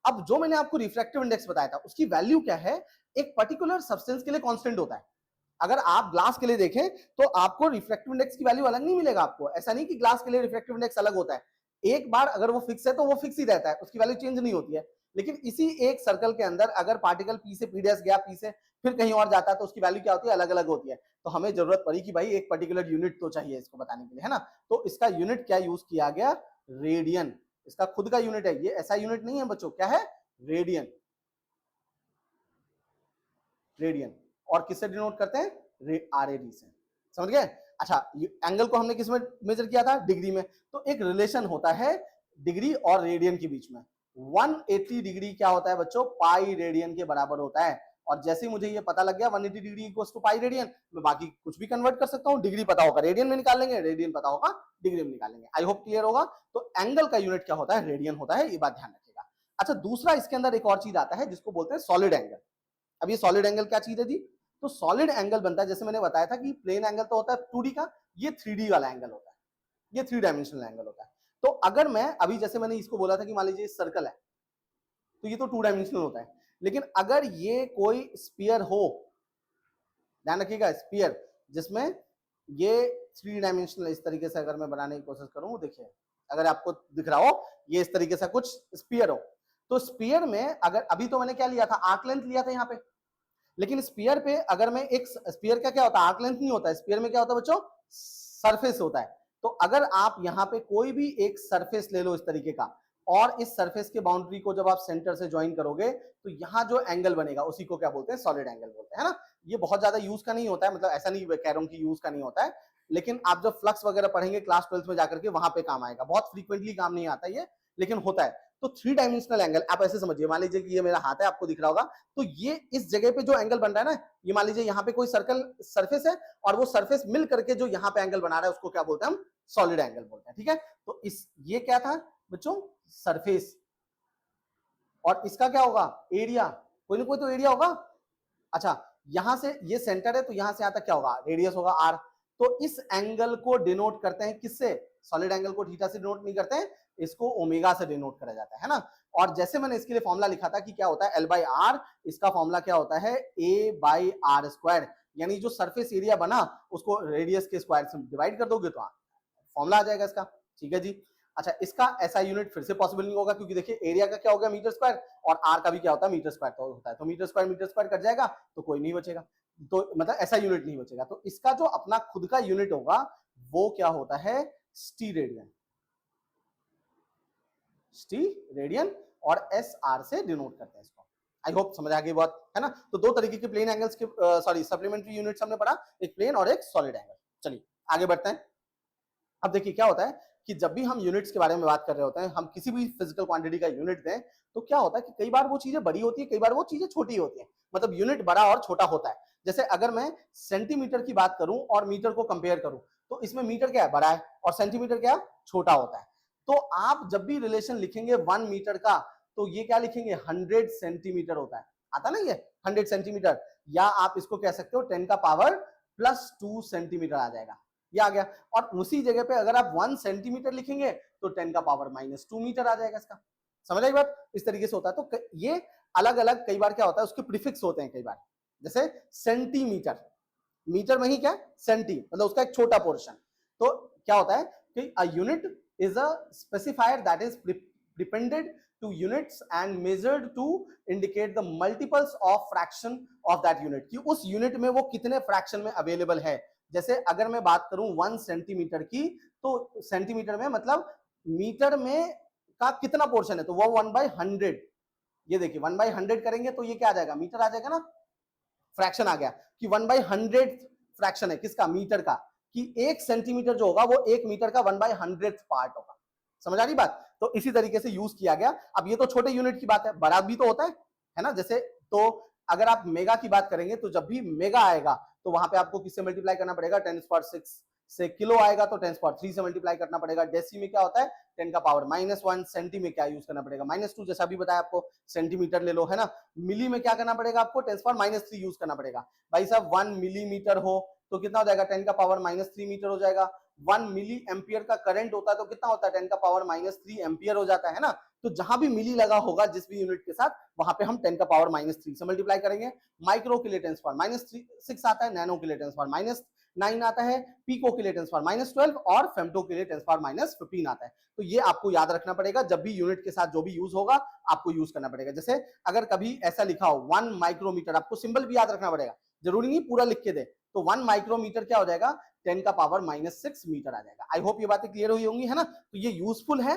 अब जो मैंने आपको रिफ्रैक्टिव इंडेक्स बताया था उसकी वैल्यू क्या है, एक पर्टिकुलर सब्सटेंस के लिए कांस्टेंट होता है। अगर आप ग्लास के लिए देखें तो आपको रिफ्रैक्टिव इंडेक्स की वैल्यू अलग नहीं मिलेगा आपको। ऐसा नहीं कि ग्लास के लिए रिफ्रैक्टिव इंडेक्स अलग होता है, एक बार अगर वो फिक्स है तो वो फिक्स ही रहता है, उसकी वैल्यू चेंज नहीं होती है। लेकिन इसी एक सर्कल के अंदर अगर पार्टिकल पी से पी डैश गया, पी से फिर कहीं और जाता है तो उसकी वैल्यू क्या होती है, अलग अलग होती है। तो हमें जरूरत पड़ी कि भाई एक पर्टिकुलर यूनिट तो चाहिए इसको बताने के लिए, है ना। तो इसका यूनिट क्या यूज किया गया, रेडियन। इसका खुद का यूनिट है, ये ऐसा यूनिट नहीं है बच्चों, क्या है, रेडियन। रेडियन। और किससे डिनोट करते हैं, RAD से। समझ गए? अच्छा, एंगल को हमने किस में मेजर किया था, डिग्री में। तो एक रिलेशन होता है डिग्री और रेडियन के बीच में। 180 डिग्री क्या होता है बच्चों, पाई रेडियन के बराबर होता है। और जैसे ही मुझे ये पता लग गया 180 degree equals to pi radian, मैं बाकी कुछ भी कन्वर्ट कर सकता हूँ। डिग्री पता होगा रेडियन में निकाल लेंगे, रेडियन पता होगा डिग्री में निकाल लेंगे। आई होप क्लियर होगा। तो एंगल का यूनिट क्या होता है, रेडियन होता है, ये बात ध्यान रखिएगा। अच्छा, दूसरा इसके अंदर एक और चीज आता है जिसको बोलते हैं सॉलिड एंगल। अब ये सॉलिड एंगल क्या चीज है जी, तो सॉलिड एंगल बनता है, जैसे मैंने बताया था कि प्लेन एंगल तो होता है 2D का, ये 3D वाला एंगल होता है, ये 3 डायमेंशनल एंगल होता है। तो अगर मैं अभी जैसे मैंने इसको बोला था कि मान लीजिए सर्कल है तो ये तो 2 डायमेंशनल होता है, लेकिन अगर ये कोई स्फीयर हो, ध्यान रखिएगा, स्फीयर जिसमें ये 3 डायमेंशनल इस तरीके से अगर मैं बनाने की कोशिश करूं, देखिए अगर आपको दिख रहा हो ये इस तरीके से कुछ स्फीयर हो, तो स्फीयर में अगर अभी तो मैंने क्या लिया था, आर्क लेंथ लिया था यहाँ पे, लेकिन स्फीयर पे अगर मैं एक स्फीयर का क्या होता है, आर्क लेंथ नहीं होता है, स्फीयर में क्या होता है बच्चों, सरफेस होता है। तो अगर आप यहाँ पे कोई भी एक सरफेस ले लो इस तरीके का, और इस सरफेस के बाउंड्री को जब आप सेंटर से ज्वाइन करोगे तो यहाँ जो एंगल बनेगा उसी को क्या बोलते हैं, सॉलिड एंगल बोलते हैं, है ना। ये बहुत ज्यादा यूज का नहीं होता है, मतलब ऐसा नहीं कह रहा हूँ कि यूज का नहीं होता है, लेकिन आप जब फ्लक्स वगैरह पढ़ेंगे क्लास 12th में जाकर के, वहां पे काम आएगा। बहुत फ्रीक्वेंटली काम नहीं आता ये, लेकिन होता है। तो 3 डायमेंशनल एंगल आप ऐसे समझिए, मान लीजिए कि ये मेरा हाथ है, आपको दिख रहा होगा, तो ये इस जगह पे जो एंगल बन रहा है ना, ये मान लीजिए यहाँ पे कोई सर्कल सरफेस है और वो सरफेस मिल करके जो यहाँ पे एंगल बना रहा है उसको क्या बोलते हैं हम, सॉलिड एंगल बोलते हैं, ठीक है। तो इस ये क्या था बच्चों, सरफेस, और इसका क्या होगा, एरिया, कोई ना कोई तो एरिया होगा। अच्छा, यहां से ये सेंटर है तो यहां से यहां तक क्या होगा, रेडियस होगा r। तो इस एंगल को डिनोट करते हैं किससे, सॉलिड एंगल को थीटा से डिनोट नहीं करते हैं, इसको ओमेगा से डिनोट करा जाता है ना। और जैसे मैंने इसके लिए फॉर्मूला लिखा था कि क्या होता है, L बाई R, इसका फॉर्मूला क्या होता है, A बाई R स्क्वायर, यानी जो सरफेस एरिया बना उसको रेडियस के स्क्वायर से डिवाइड कर दोगे तो फॉर्मूला आ जाएगा इसका, ठीक है जी। अच्छा, इसका SI यूनिट फिर से पॉसिबल नहीं होगा, क्योंकि देखिए एरिया का क्या हो गया मीटर स्क्वायर, और आर का भी क्या होता है मीटर स्क्वायर तो होता है, तो मीटर स्क्वायर कट जाएगा तो कोई नहीं बचेगा, तो मतलब SI यूनिट नहीं बचेगा। तो इसका जो अपना खुद का यूनिट होगा वो क्या होता है, स्टी रेडियन, स्टी रेडियन, और SR से डिनोट करते हैं इसको। आई होप समझ आ गई बात, है ना। तो दो तरीके के प्लेन एंगल्स के सॉरी सप्लीमेंट्री यूनिट्स हमने पढ़ा, एक प्लेन और एक सॉलिड एंगल। चलिए आगे बढ़ते हैं। अब देखिए क्या होता है कि जब भी हम यूनिट्स के बारे में बात कर रहे होते हैं, हम किसी भी फिजिकल क्वांटिटी का यूनिट दें, तो क्या होता है कि कई बार वो चीजें बड़ी होती है, कई बार वो चीजें छोटी होती है, मतलब यूनिट बड़ा और छोटा होता है। जैसे अगर मैं सेंटीमीटर की बात करूं और मीटर को कंपेयर करूं, तो इसमें मीटर क्या है, बड़ा है, और सेंटीमीटर क्या है, छोटा होता है। तो आप जब भी रिलेशन लिखेंगे 1 मीटर का, तो ये क्या लिखेंगे, 100 सेंटीमीटर होता है, आता ना ये 100 सेंटीमीटर, या आप इसको कह सकते हो 10 का पावर +2 सेंटीमीटर आ जाएगा, ये आ गया। और उसी जगह पे अगर आप 1 सेंटीमीटर लिखेंगे तो 10 का पावर -2 मीटर आ जाएगा इसका। समझ आई बात, इस तरीके से होता है। तो ये अलग अलग कई बार क्या होता है, उसके प्रीफिक्स होते हैं कई बार, जैसे सेंटीमीटर, मीटर में ही क्या सेंटी, मतलब उसका एक छोटा पोर्शन। तो क्या होता है कि a unit is a specifier that is depended to units and measured to indicate the multiples of fraction of that unit, कि उस यूनिट में वो कितने फ्रैक्शन में अवेलेबल है। जैसे अगर मैं बात करूं 1 सेंटीमीटर की, तो सेंटीमीटर में मतलब मीटर में का कितना पोर्शन है, तो वो 1/100। ये देखिए 1/100 करेंगे तो ये क्या आ जाएगा, मीटर आ जाएगा ना, फ्रैक्शन आ गया कि 1/100 फ्रैक्शन है किसका, मीटर का, कि 1 सेंटीमीटर जो होगा वो 1 मीटर का 1/100 पार्ट होगा। समझ आ रही बात, तो इसी तरीके से यूज किया गया। अब ये तो छोटे यूनिट की बात है, बड़ा भी तो होता है ना। जैसे तो अगर आप मेगा की बात करेंगे, तो जब भी मेगा आएगा तो वहां पे आपको किससे मल्टीप्लाई करना पड़ेगा, 10⁻⁶ से, किलो आएगा तो 10⁻³ से मल्टीप्लाई करना पड़ेगा। डेसी में क्या होता है 10 का पावर -1, सेंटी में क्या यूज करना पड़ेगा -2, जैसा भी बताया आपको, सेंटीमीटर ले लो, है ना। मिली में क्या करना पड़ेगा आपको, 10⁻³ यूज करना पड़ेगा। भाई साहब 1 मिलीमीटर हो तो कितना हो जाएगा, 10 का पावर -3 मीटर हो जाएगा। 1 मिली एम्पियर का करंट होता है तो कितना होता है, 10 का पावर -3 एम्पियर हो जाता है ना। तो जहां भी मिली लगा होगा जिस भी यूनिट के साथ, वहां पे हम 10 का पावर -3 से मल्टीप्लाई करेंगे। माइक्रो के लिए 10⁻⁻6 आता है, नैनो के लिए 10⁻⁹ आता है, पीको के लिए 10⁻12 और फेम्टो के लिए 10⁻15 आता है। तो ये आपको याद रखना पड़ेगा, जब भी यूनिट के साथ जो भी यूज होगा आपको यूज करना पड़ेगा। जैसे अगर कभी ऐसा लिखा हो 1 माइक्रोमीटर, आपको सिंबल भी याद रखना पड़ेगा, जरूरी नहीं पूरा लिख के दे। तो 1 माइक्रोमीटर क्या हो जाएगा, 10 का पावर -6 मीटर आ जाएगा। आई होप ये बातें क्लियर हुई होंगी, है ना। तो ये यूजफुल है,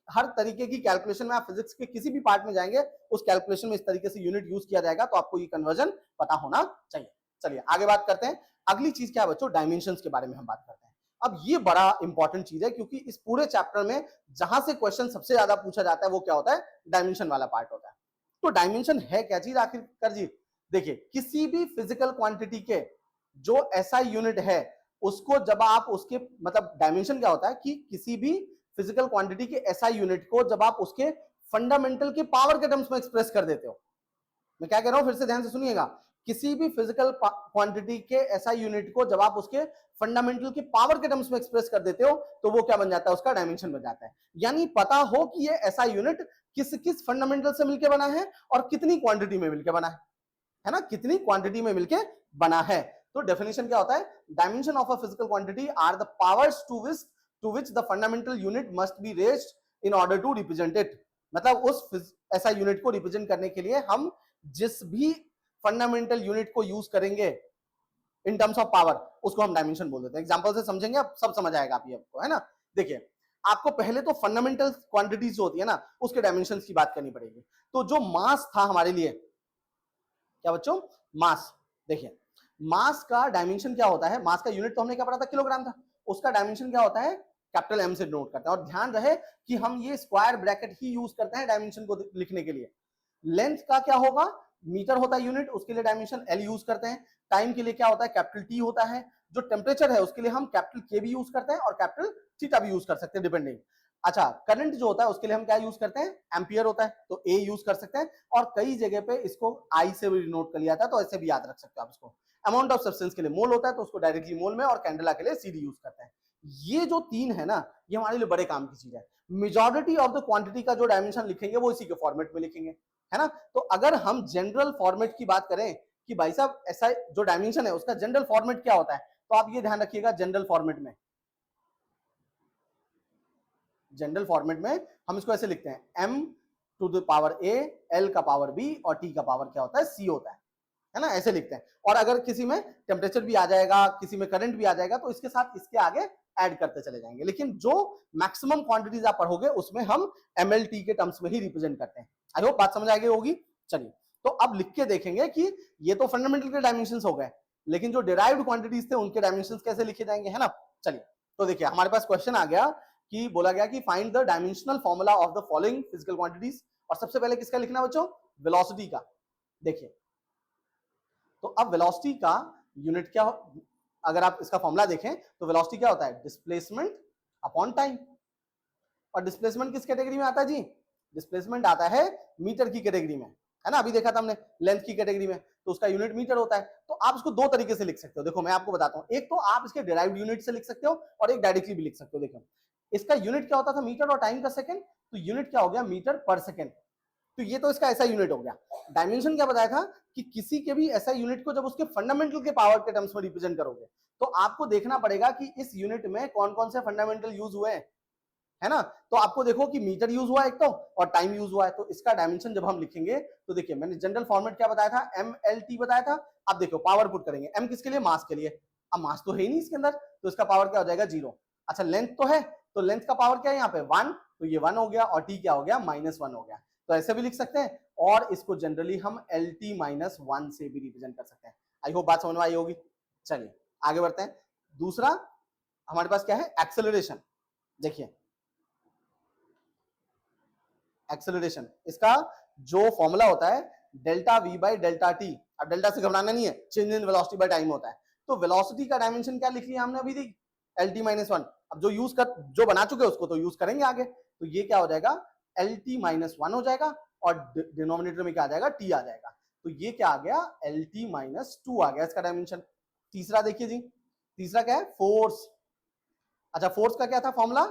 हर तरीके की कैलकुलेशन में, आप फिजिक्स के किसी भी पार्ट में जाएंगे उस कैलकुलेशन में इस तरीके से यूनिट यूज किया जाएगा, तो आपको ये कन्वर्जन पता होना चाहिए। चलिए आगे बात करते हैं। अगली चीज क्या है बच्चों, डायमेंशंस के बारे में हम बात करते हैं। अब ये बड़ा इंपॉर्टेंट चीज है, क्योंकि इस पूरे चैप्टर में जहां से क्वेश्चन सबसे ज्यादा पूछा जाता है वो क्या होता है, डायमेंशन वाला पार्ट होता है। तो डायमेंशन है क्या चीज आखिरकार जी, देखिए किसी भी फिजिकल क्वांटिटी के जो ऐसा यूनिट है, उसको जब आप उसके मतलब डायमेंशन क्या होता है कि किसी भी फिजिकल क्वांटिटी के ऐसा यूनिट को जब आप उसके फंडामेंटल के पावर के टर्म्स में एक्सप्रेस कर देते हो। मैं क्या कह रहा हूं, फिर से ध्यान से सुनिएगा, किसी भी फिजिकल क्वांटिटी के ऐसा यूनिट को जब आप उसके फंडामेंटल के पावर के टर्म्स में एक्सप्रेस कर देते हो, तो वो क्या बन जाता है, उसका डायमेंशन बन जाता है। यानी पता हो कि ये ऐसा यूनिट किस किस फंडामेंटल से मिलकर बना है और कितनी क्वांटिटी में मिलकर बना है ना, कितनी क्वांटिटी में मिलकर बना है। तो डेफिनेशन क्या होता है, dimension of a physical quantity are the powers to which the fundamental unit must be raised in order to represent it. मतलब उस ऐसा यूनिट को रिप्रेजेंट करने के लिए हम जिस भी फंडामेंटल यूनिट को यूज करेंगे इन टर्म्स ऑफ पावर, उसको हम डायमेंशन बोल देते हैं। एग्जांपल से समझेंगे, आप सब समझ आएगा आप ये आपको, है ना। देखिए आपको पहले तो फंडामेंटल क्वांटिटीज जो होती है ना, उसके डायमेंशंस की बात करनी पड़ेगी। तो जो मास था हमारे लिए, क्या बच्चों, मास, देखिए मास का डायमेंशन क्या होता है, मास का यूनिट तो हमने क्या पढ़ा था, किलोग्राम था, उसका डायमेंशन क्या होता है, कैपिटल एम से नोट करते हैं। और ध्यान रहे कि हम ये स्क्वायर ब्रैकेट ही यूज करते हैं डायमेंशन को लिखने के लिए। लेंथ का क्या होगा, मीटर होता है यूनिट, उसके लिए डायमेंशन एल यूज करते हैं। टाइम के लिए क्या होता है, कैपिटल टी होता है। जो टेम्परेचर है उसके लिए हम कैपिटल के भी यूज करते हैं और कैपिटल थीटा भी यूज कर सकते हैं डिपेंडिंग। अच्छा, करंट जो होता है उसके लिए हम क्या यूज करते हैं, एम्पियर होता है, तो ए यूज कर सकते हैं। और कई जगह पे इसको आई से भी नोट कर लिया था, तो ऐसे भी याद रख सकते हो आप इसको। अमाउंट ऑफ सब्सटेंस के लिए मोल होता है, तो उसको डायरेक्टली मोल में, और कैंडेला के लिए सीडी यूज करते हैं। ये जो तीन है ना, ये हमारे लिए बड़े काम की चीज है। मेजॉरिटी ऑफ द क्वांटिटी का जो डायमेंशन लिखेंगे वो इसी के फॉर्मेट में लिखेंगे, है ना। तो अगर हम जनरल फॉर्मेट की बात करें कि भाई साहब ऐसा जो डायमेंशन है उसका जनरल फॉर्मेट क्या होता है, तो आप ये ध्यान रखिएगा, जनरल फॉर्मेट में जनरल फॉर्मेट में हम इसको ऐसे लिखते हैं m to the power a, l का पावर b और t का पावर क्या होता है c होता है ना, ऐसे लिखते हैं। और अगर किसी में टेम्परेचर भी आ जाएगा, किसी में करंट भी आ जाएगा, तो इसके साथ इसके आगे ऐड करते चले जाएंगे। लेकिन जो मैक्सिमम क्वांटिटीज आप पढ़ोगे उसमें हम mlt के टर्म्स में ही रिप्रेजेंट करते हैं। आई होप बात समझ आ गई होगी। चलिए, तो अब लिख के देखेंगे कि ये तो फंडामेंटल के डायमेंशंस हो गए, लेकिन जो डिराइव्ड क्वांटिटीज थे उनके डायमेंशंस कैसे लिखे जाएंगे, है ना। चलिए, तो देखिए हमारे पास क्वेश्चन आ गया कि बोला गया कि find the dimensional formula of the following physical quantities. और सबसे पहले किसका लिखना बच्चों, वेलोसिटी का। देखिए, तो अब वेलोसिटी का यूनिट क्या अगर आप इसका फॉर्मूला देखें तो वेलोसिटी क्या होता है, डिस्प्लेसमेंट अपॉन टाइम। और डिस्प्लेसमेंट किस कैटेगरी में आता है जी, डिस्प्लेसमेंट आता है मीटर की कैटेगरी में, है ना। अभी देखा था हमने लेंथ की कैटेगरी में, तो उसका यूनिट मीटर होता है। तो आप इसको दो तरीके से लिख सकते हो। देखो मैं आपको बताता हूं, एक तो आप इसके डिराइव्ड यूनिट से लिख सकते हो और एक डायरेक्टली भी लिख सकते हो। देखो इसका यूनिट क्या होता था, मीटर और टाइम का सेकंड, तो यूनिट क्या हो गया, मीटर पर सेकंड। तो ये तो इसका ऐसा यूनिट हो गया। डायमेंशन क्या बताया था कि किसी के भी ऐसा यूनिट को जब उसके फंडामेंटल के पावर के टर्म्स में रिप्रेजेंट करोगे तो आपको देखना पड़ेगा कि इस यूनिट में कौन कौन से फंडामेंटल यूज हुए हैं, है ना। तो आपको देखो कि मीटर यूज हुआ एक तो, और टाइम यूज हुआ है। तो इसका डायमेंशन जब हम लिखेंगे तो देखिए मैंने जनरल फॉर्मेट क्या बताया था, MLT बताया था। अब देखो पावर पुट करेंगे, m किसके लिए, मास के लिए। अब मास तो है ही नहीं इसके अंदर, तो इसका पावर क्या हो जाएगा, 0। अच्छा लेंथ तो है, तो लेंथ का पावर क्या है यहाँ पे, 1, तो ये 1 हो गया, और t क्या हो गया, -1 हो गया। तो ऐसे भी लिख सकते हैं, और इसको जनरली हम LT -1 से भी रिप्रेजेंट कर सकते हैं। आई होप बात समझ में आई होगी। चलिए आगे बढ़ते हैं। दूसरा हमारे पास क्या है, एक्सेलरेशन। देखिए एक्सेलरेशन, इसका जो फॉर्मूला होता है delta v by delta T. अब डेल्टा से घबराना नहीं है, change in velocity by time होता है। तो वेलोसिटी का डायमेंशन क्या लिख लिया हमने अभी, दी LT -1। अब जो बना चुके उसको तो यूज करेंगे आगे। तो ये क्या हो जाएगा, LT -1 हो जाएगा, और डिनोमिनेटर में क्या आ जाएगा, t आ जाएगा। तो ये क्या आ गया, LT -2 आ गया इसका डायमेंशन। तीसरा देखिए जी, तीसरा क्या है, फोर्स। अच्छा फोर्स का क्या था फॉर्मूला,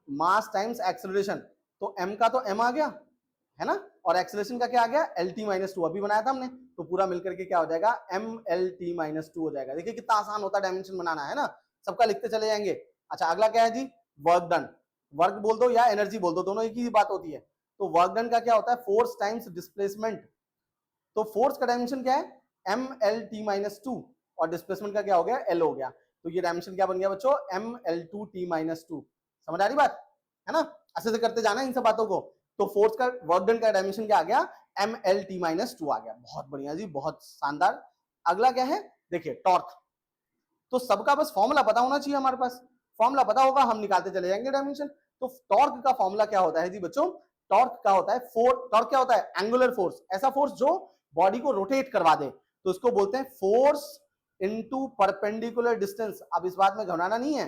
मास टाइम्स एक्सेलरेशन। तो m का तो m आ गया, है ना, और एक्सेलरेशन का क्या आ गया, LT -2 अभी बनाया था हमने। तो पूरा मिलकर के क्या हो जाएगा, MLT -2 हो जाएगा। देखिए कितना आसान होता है डायमेंशन बनाना, है ना, सबका लिखते चले जाएंगे। अच्छा अगला क्या है जी, वर्क डन। वर्क बोल दो या एनर्जी बोल दो, दोनों एक ही बात होती है। तो वर्क डन का क्या होता है, फोर्स टाइम्स डिस्प्लेसमेंट। तो फोर्स का डायमेंशन क्या है, MLT -2, और डिस्प्लेसमेंट का क्या हो गया, L हो गया। तो ये डायमेंशन क्या बन गया बच्चों, ML2T -2। समझ आ रही बात, है ना। ऐसे से करते जाना इन सब बातों को। तो फोर्स का वर्क डन का डायमेंशन क्या आ गया, MLT -2 आ गया। बहुत बढ़िया जी, बहुत शानदार। अगला क्या है, देखिए टॉर्क। तो सबका बस फॉर्मूला पता होना चाहिए हमारे पास, फॉर्मूला पता होगा हम निकालते चले जाएंगे डायमेंशन। तो टॉर्क का फॉर्मूला क्या होता है जी बच्चों, टॉर्क का होता है टॉर्क क्या होता है, एंगुलर फोर्स, ऐसा फोर्स जो बॉडी को रोटेट करवा दे, तो इसको बोलते हैं फोर्स इनटू परपेंडिकुलर डिस्टेंस। अब इस बात में घबराना नहीं है,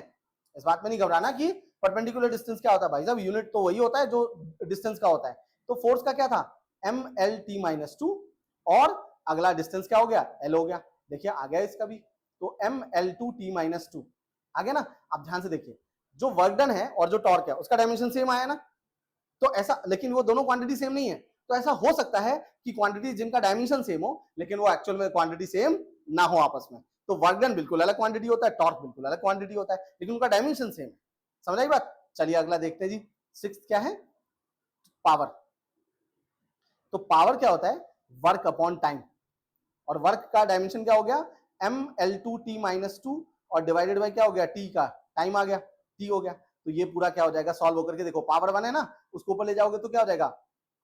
इस बात में नहीं घबराना कि परपेंडिकुलर डिस्टेंस क्या होता है, भाई साहब यूनिट तो वही होता है जो डिस्टेंस का होता है। तो फोर्स का क्या था, MLT -2, और अगला डिस्टेंस क्या हो गया, L हो गया। देखिए आ गया इसका भी, तो ML2T -2 आ गया ना। अब ध्यान से देखिए, जो वर्क डन है और जो टॉर्क है उसका डायमेंशन सेम आया ना। तो ऐसा, लेकिन वो दोनों क्वांटिटी सेम नहीं है। तो ऐसा हो सकता है कि क्वांटिटी जिनका डायमेंशन सेम हो लेकिन वो एक्चुअल में क्वांटिटी सेम ना हो आपस में। तो वर्क डन बिल्कुल अलग क्वांटिटी होता है, टॉर्क बिल्कुल अलग क्वांटिटी होता है, लेकिन उनका डायमेंशन सेम है। समझ आई बात। चलिए अगला देखते हैं जी, 6 क्या है, पावर। तो पावर क्या होता है, वर्क अपॉन टाइम, और वर्क का डायमेंशन क्या हो गया, ML2T -2, और डिवाइडेड बाय क्या हो गया, T का टाइम आ गया, T हो गया। तो ये पूरा क्या हो जाएगा, सॉल्व होकर के देखो, पावर 1 है ना, उसको ऊपर ले जाओगे तो क्या हो जाएगा,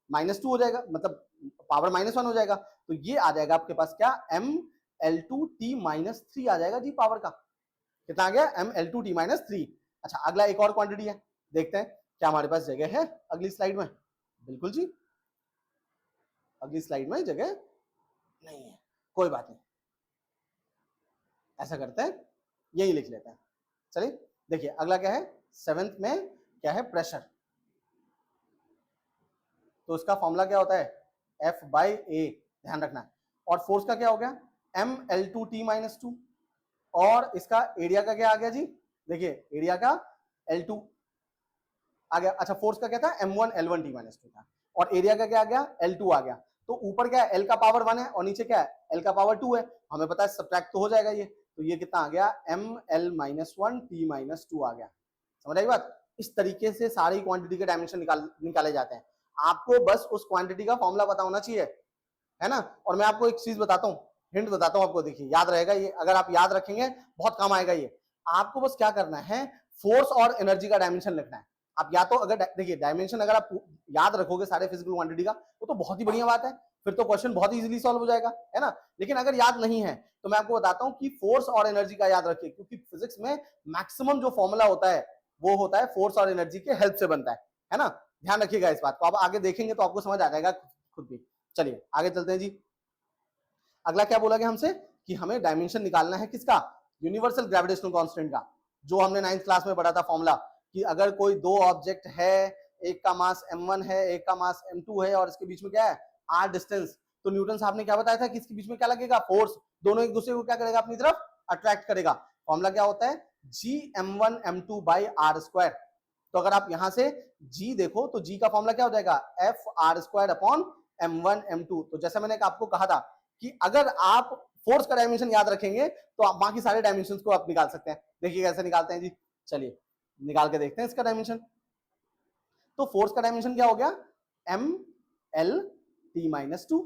-2 हो जाएगा, मतलब पावर -1 हो जाएगा। तो ये आ जाएगा आपके पास क्या, ML2T -3 आ जाएगा जी पावर का। कितना आ गया, ML2T -3। अच्छा अगला एक और क्वांटिटी है, देखते हैं क्या हमारे पास जगह है अगली स्लाइड में। बिल्कुल जी, अगली स्लाइड में जगह नहीं है, कोई बात नहीं, ऐसा करते हैं यही लिख लेते हैं। चलिए देखिए अगला क्या है, 7th में क्या है, प्रेशर। तो उसका फॉर्मूला क्या होता है, F/A, ध्यान रखना है। और फोर्स का क्या हो गया, ML2T -2, और इसका एरिया का क्या आ गया जी, देखिए एरिया का L2 आ गया। अच्छा फोर्स का क्या था, M1L1T -2 था, और एरिया का क्या आ गया, L2 आ गया। तो ऊपर क्या है, L का पावर 1 है, और नीचे क्या है, L का पावर 2 है। हमें पता है सब्ट्रैक्ट तो हो जाएगा ये, तो ये कितना आ गया, ML -1T -2 आ गया। समझ आई बात। इस तरीके से सारी क्वांटिटी के डायमेंशन निकाले जाते हैं। आपको बस उस क्वांटिटी का फॉर्मूला पता होना चाहिए, है ना। और मैं आपको एक चीज बताता हूँ, हिंट बताता हूँ आपको, देखिए याद रहेगा ये, अगर आप याद रखेंगे बहुत काम आएगा ये। आपको बस क्या करना है, फोर्स और एनर्जी का डायमेंशन लिखना है। आप या तो अगर देखिए डायमेंशन अगर आप याद रखोगे सारे फिजिकल क्वांटिटी का, वो तो बहुत ही बढ़िया बात है, फिर तो क्वेश्चन बहुत ही इजीली सॉल्व हो जाएगा, है ना। लेकिन अगर याद नहीं है तो मैं आपको बताता हूं कि फोर्स और एनर्जी का याद रखिए, क्योंकि फिजिक्स में मैक्सिमम जो फॉर्मूला होता है वो होता है फोर्स और एनर्जी के हेल्प से बनता है ना। ध्यान रखिएगा इस बात को, आप आगे देखेंगे तो आपको समझ आ जाएगा खुद भी। चलिए आगे चलते हैं जी। अगला क्या बोला गया हमसे कि हमें डायमेंशन निकालना है किसका, यूनिवर्सल ग्रेविटेशनल कांस्टेंट का, जो हमने 9th क्लास में पढ़ा था फॉर्मूला, कि अगर कोई दो ऑब्जेक्ट है, एक का मास m1 है, एक का मास m2 है, और इसके बीच में क्या है r डिस्टेंस, तो न्यूटन साहब ने क्या बताया था कि इसके बीच में क्या लगेगा, फोर्स, दोनों एक दूसरे को क्या करेगा, अपनी तरफ अट्रैक्ट करेगा। फॉर्मूला क्या होता है, g m1 m2 by r square. तो अगर आप यहां से g देखो तो g का फॉर्मूला क्या हो जाएगा, f r square upon m1 m2। तो जैसा मैंने आपको कहा था कि अगर आप फोर्स का डायमेंशन याद रखेंगे तो आप बाकी सारे डायमेंशंस को आप निकाल सकते हैं। देखिए कैसे निकालते हैं जी, चलिए निकाल के देखते हैं इसका डायमेंशन। तो फोर्स का डायमेंशन क्या हो गया, M L T minus two,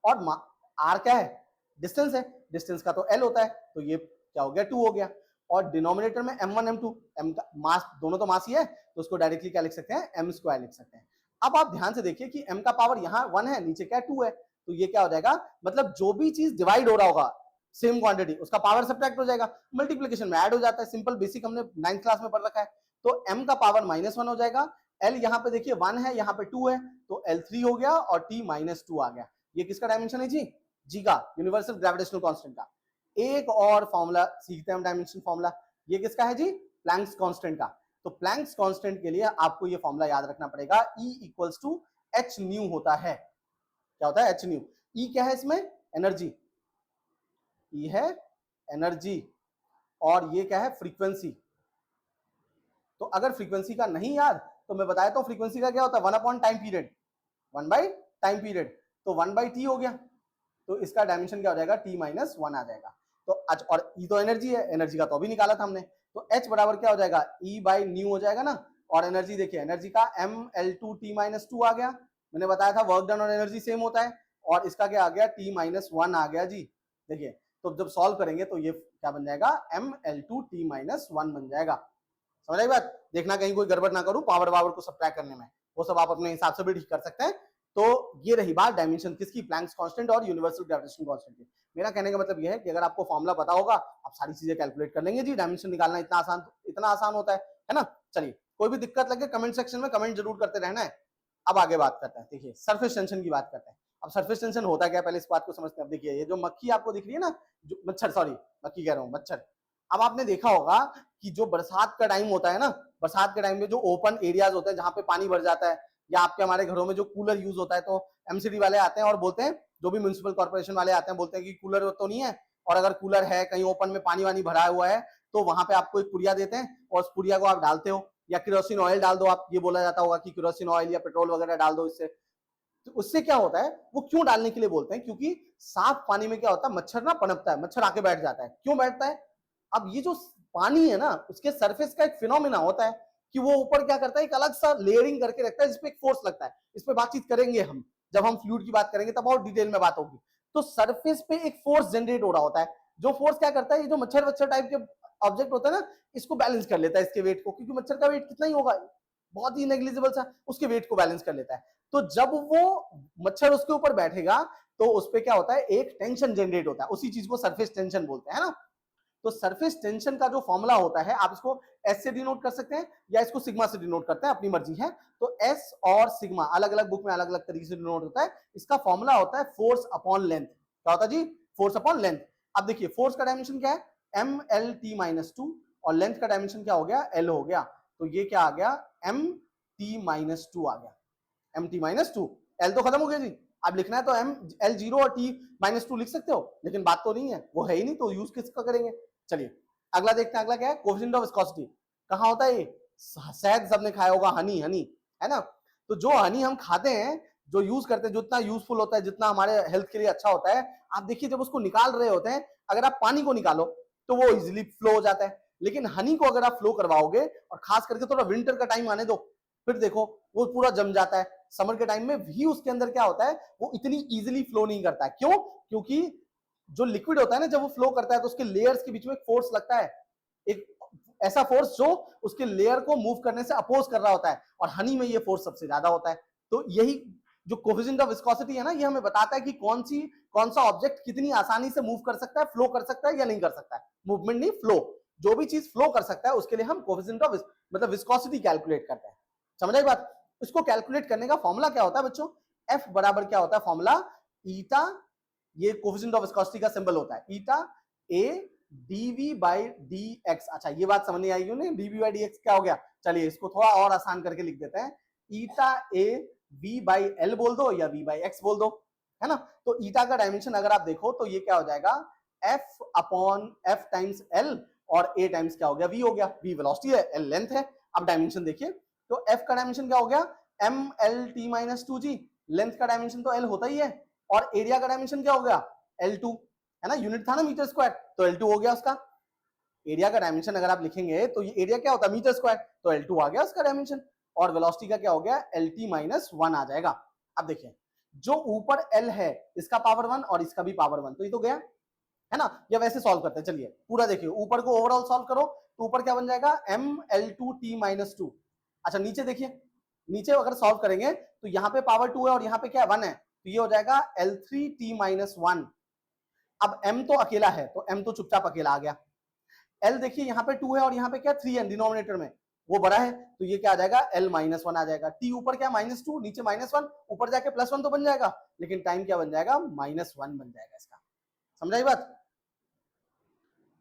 और आर क्या है, डिस्टेंस है, डिस्टेंस का तो एल होता है, तो ये क्या हो गया, 2 हो गया। और डिनोमिनेटर में m1 m2, m का मास, दोनों तो मास ही है, तो उसको डायरेक्टली क्या लिख सकते हैं, m स्क्वायर लिख सकते हैं। अब आप ध्यान से देखिए कि m का पावर यहाँ 1 है, नीचे क्या 2 है, तो ये क्या हो जाएगा, मतलब जो भी चीज डिवाइड हो रहा होगा सेम क्वांटिटी, उसका पावर सब्ट्रैक्ट हो जाएगा, मल्टीप्लिकेशन में ऐड हो जाता है, सिंपल बेसिक हमने 9th क्लास में पढ़ रखा है। तो m का पावर -1 हो जाएगा, l यहाँ पे देखिए 1 है, यहाँ पे 2 है, तो l3 हो गया और t -2 आ गया। ये किसका डायमेंशन है जी का, यूनिवर्सल ग्रेविटेशनल कांस्टेंट का। एक और फॉर्मूला सीखते हैं हम, डायमेंशन फॉर्मूला, ये किसका है जी, प्लैंक्स कांस्टेंट का। तो प्लैंक्स कांस्टेंट के लिए आपको ये फॉर्मूला याद रखना पड़ेगा, E equals to H nu होता है। क्या होता है, एच न्यू। E क्या है इसमें, एनर्जी, E है एनर्जी, और ये क्या है, फ्रीक्वेंसी। तो अगर फ्रीक्वेंसी का नहीं याद तो मैं बताया तो फ्रीक्वेंसी का क्या होता है, 1 upon time period, 1 by time period, तो 1 बाई टी हो गया, तो इसका डायमेंशन क्या हो जाएगा, t -1 आ जाएगा। तो और E तो एनर्जी है, एनर्जी का तो अभी निकाला था हमने, तो H बराबर क्या हो जाएगा, E बाई न्यू हो जाएगा ना। और एनर्जी देखिए, एनर्जी का ml2 t-2 आ गया, मैंने बताया था वर्क डन और एनर्जी सेम होता है, और इसका क्या आ गया, t-1 आ गया जी। देखिए तो जब सॉल्व करेंगे तो ये क्या बन जाएगा, ml2 t-1 बन जाएगा। समझ आई बात, देखना कहीं कोई गड़बड़ ना करूं पावर वावर को सब्ट्रैक्ट करने में, वो सब आप अपने हिसाब से भी ठीक कर सकते हैं। तो ये रही बात डायमेंशन किसकी, प्लैंक्स कांस्टेंट और यूनिवर्सल ग्रेविटेशनल कांस्टेंट की। मेरा कहने का मतलब ये है कि अगर आपको फॉर्मूला पता होगा आप सारी चीजें कैलकुलेट कर लेंगे जी, डायमेंशन निकालना इतना आसान होता है ना। चलिए कोई भी दिक्कत लगे कमेंट सेक्शन में कमेंट जरूर करते रहना है। अब आगे बात करते हैं, देखिए सरफेस टेंशन की बात करते हैं। अब सरफेस टेंशन होता क्या, पहले इस बात को समझते हैं। अब देखिए ये जो मक्खी आपको दिख रही है ना, जो मच्छर, सॉरी मक्खी कह रहा हूँ, मच्छर। अब आपने देखा होगा कि जो बरसात का टाइम होता है ना, बरसात के टाइम में जो ओपन एरियाज होते हैं जहां पे पानी भर जाता है, या आपके हमारे घरों में जो कूलर यूज होता है, तो एमसीडी वाले आते हैं और बोलते हैं, जो भी म्युनिसिपल कॉर्पोरेशन वाले आते हैं बोलते हैं कि कूलर तो नहीं है, और अगर कूलर है कहीं ओपन में पानी वानी भरा हुआ है तो वहां पे आपको एक पुड़िया देते हैं और उस पुड़िया को आप डालते हो, या केरोसिन ऑयल डाल दो, आप ये बोला जाता होगा कि केरोसिन ऑयल या पेट्रोल वगैरह डाल दो इससे। तो उससे क्या होता है, वो क्यों डालने के लिए बोलते हैं, क्योंकि साफ पानी में क्या होता है, मच्छर ना पनपता है, मच्छर आके बैठ जाता है। क्यों बैठता है, अब ये जो पानी है ना उसके सरफेस का एक फिनोमिना होता है कि वो ऊपर क्या करता है, एक अलग सा लेयरिंग करके रखता है जिसपे एक फोर्स लगता है। इस पे बातचीत करेंगे हम, जब हम फ्लूइड की बात करेंगे तब और डिटेल में बात होगी। तो सरफेस पे एक फोर्स जनरेट हो रहा होता है, जो फोर्स क्या करता है, ये जो मच्छर वच्छर टाइप के ऑब्जेक्ट होता है ना, इसको बैलेंस कर लेता है, इसके वेट को, क्योंकि मच्छर का वेट कितना ही होगा, बहुत ही नेग्लिजिबल सा, उसके वेट को बैलेंस कर लेता है। तो जब वो मच्छर उसके ऊपर बैठेगा तो उस पर क्या होता है, एक टेंशन जनरेट होता है, उसी चीज को सरफेस टेंशन बोलते हैं ना। तो सरफेस टेंशन का जो फॉर्मूला होता है, आप इसको एस से डिनोट कर सकते हैं या इसको सिग्मा से डिनोट करते हैं, अपनी मर्जी है। तो एस और सिग्मा अलग अलग बुक में अलग अलग तरीके से डिनोट होता है। इसका फॉर्मूला होता है फोर्स अपॉन लेंथ। क्या होता है जी, फोर्स अपॉन लेंथ। अब देखिए फोर्स का डायमेंशन क्या है, एम एल टी -2, और लेंथ का डायमेंशन क्या हो गया, एल हो गया। तो ये क्या आ गया, एम टी -2 आ गया, एम टी -2। एल तो खत्म हो गया जी, अब लिखना है तो एम एल 0 और टी -2 लिख सकते हो, लेकिन बात तो नहीं है, वो है ही नहीं, तो यूज किसका करेंगे। चलिए अगला देखते हैं, अगला क्या है, कोएफिशिएंट ऑफ विस्कोसिटी। कहां होता है ये, शायद सबने खाया होगा, हनी, हनी है ना। तो जो हनी हम खाते हैं, जो यूज करते हैं, जितना यूजफुल होता है, जितना हमारे हेल्थ के लिए अच्छा होता है, आप देखिए जब उसको निकाल रहे होते हैं, अगर आप पानी को निकालो तो वो इजिली फ्लो हो जाता है, लेकिन हनी को अगर आप फ्लो करवाओगे, और खास करके थोड़ा विंटर का टाइम आने दो, फिर देखो वो पूरा जम जाता है। समर के टाइम में भी उसके अंदर क्या होता है, वो इतनी इजीली फ्लो नहीं करता है। क्यों? क्योंकि जो लिक्विड होता है ना, जब वो फ्लो करता है तो उसके लेयर्स के बीच में एक फोर्स लगता है, एक ऐसा फोर्स जो उसके लेयर को मूव करने से अपोज कर रहा होता है, और हनी में ये फोर्स सबसे ज्यादा होता है। तो यही जो कोफिशिएंट ऑफ विस्कोसिटी है ना, ये हमें बताता है कि कौन सा ऑब्जेक्ट कितनी आसानी से मूव कर सकता है, फ्लो कर सकता है या नहीं कर सकता है। मूवमेंट नहीं, फ्लो। जो भी चीज फ्लो कर सकता है उसके लिए हम कोफिशिएंट ऑफ मतलब विस्कोसिटी कैलकुलेट करते हैं। समझ आई बात? इसको कैलकुलेट करने का फॉर्मूला क्या होता है बच्चों? एफ बराबर क्या होता है फॉर्मूला? ईटा, ये कोफिशिएंट ऑफ विस्कोसिटी का सिंबल होता है, ईटा ए डीवी बाई डी एक्स। अच्छा, ये बात समझ नहीं आई नहीं, डीवी बाई डी एक्स क्या हो गया? चलिए इसको थोड़ा और आसान करके लिख देते हैं, ईटा ए वी बाई एल बोल दो या वी बाई एक्स बोल दो, है ना। तो ईटा का डायमेंशन अगर आप देखो तो ये क्या हो जाएगा, F upon F times L, और ए टाइम्स क्या हो गया, वी हो गया। वी वेलोसिटी है, एल लेंथ है। अब डायमेंशन देखिए, तो एफ का डायमेंशन क्या हो गया, M L T minus two जी। लेंथ का डायमेंशन तो एल होता ही है, और एरिया का डायमेंशन क्या हो गया, L2, है ना। यूनिट था ना मीटर स्क्वायर, तो L2 हो गया उसका। एरिया का डायमेंशन अगर आप लिखेंगे तो ये एरिया क्या होता है, मीटर स्क्वायर, तो L2 आ गया उसका डायमेंशन। और वेलोसिटी का क्या हो गया, LT माइनस 1 आ जाएगा। अब देखिए, जो ऊपर L है इसका पावर 1 और इसका भी पावर 1, तो ये तो गया, है ना। या वैसे सॉल्व करते हैं, चलिए पूरा देखिए, ऊपर को ओवरऑल सॉल्व करो तो ऊपर क्या बन जाएगा, ML2T माइनस 2। अच्छा नीचे देखिए, नीचे अगर सॉल्व करेंगे तो यहाँ पे पावर 2 है और यहाँ पे क्या 1 है, तो ये हो जाएगा L3T माइनस 1। अब m तो अकेला है तो m तो चुपचाप अकेला आ गया। l देखिए यहाँ पे 2 है और यहाँ पे क्या 3 है डिनोमिनेटर में, वो बड़ा है, तो ये क्या आ जाएगा, l माइनस 1 आ जाएगा। t ऊपर क्या माइनस 2, नीचे माइनस 1, ऊपर जाके प्लस 1 तो बन जाएगा, लेकिन टाइम क्या बन जाएगा, माइनस 1 बन जाएगा इसका। समझाई बात?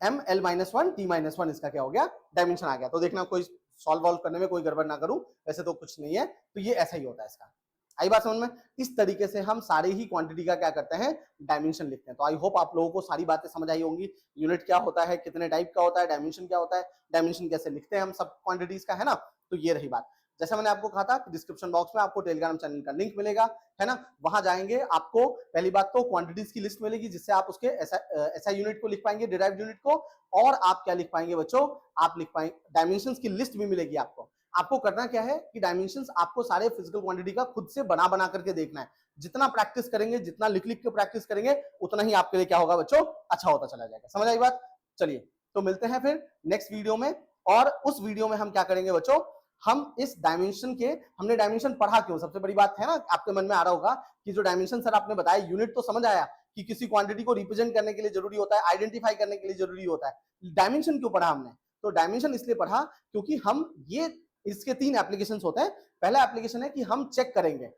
m l minus 1 t minus 1, इसका क्या हो गया, डायमेंशन आ गया। तो देखना कोई सॉल्व वॉल्व करने में कोई गड़बड़ ना करूं, वैसे तो कुछ नहीं है, तो ये ऐसा ही होता है इसका। आई बात समझ में? इस तरीके से हम सारे ही क्वांटिटी का क्या करते हैं, डायमेंशन लिखते हैं। तो आई होप आप लोगों को सारी बातें समझ आई होंगी। यूनिट क्या होता है, कितने टाइप का होता है, डायमेंशन क्या होता है, डायमेंशन कैसे लिखते हैं हम सब क्वांटिटीज का, है ना। तो ये रही बात। जैसा मैंने आपको कहा था, डिस्क्रिप्शन बॉक्स में आपको टेलीग्राम चैनल का लिंक मिलेगा, है ना। वहां जाएंगे, आपको पहली बात तो क्वांटिटीज की लिस्ट मिलेगी, जिससे आप उसके ऐसा यूनिट को लिख पाएंगे, डिराइव्ड यूनिट को। और आप क्या लिख पाएंगे बच्चों, आप लिख पाएंगे डायमेंशंस की लिस्ट भी मिलेगी आपको। आपको करना क्या है कि डायमेंशंस आपको सारे फिजिकल क्वांटिटी का खुद से बना बना करके देखना है। जितना प्रैक्टिस करेंगे, जितना लिख लिख के प्रैक्टिस करेंगे, उतना ही आपके लिए क्या होगा बच्चों, अच्छा होता चला जाएगा। समझ आई बात? चलिए, तो मिलते हैं फिर नेक्स्ट वीडियो में। और उस वीडियो में हम क्या करेंगे बच्चों, हम इस डायमेंशन के, हमने डायमेंशन पढ़ा क्यों, सबसे बड़ी बात है ना, आपके मन में आ रहा होगा कि जो डायमेंशन सर आपने बताया, यूनिट तो समझ आया कि किसी क्वांटिटी को रिप्रेजेंट करने के लिए जरूरी होता है, आइडेंटिफाई करने के लिए जरूरी होता है। डायमेंशन क्यों पढ़ा हमने? तो डायमेंशन इसलिए पढ़ा क्योंकि हम ये, इसके 3 एप्लीकेशंस होते हैं। पहला एप्लीकेशन है कि हम चेक करेंगे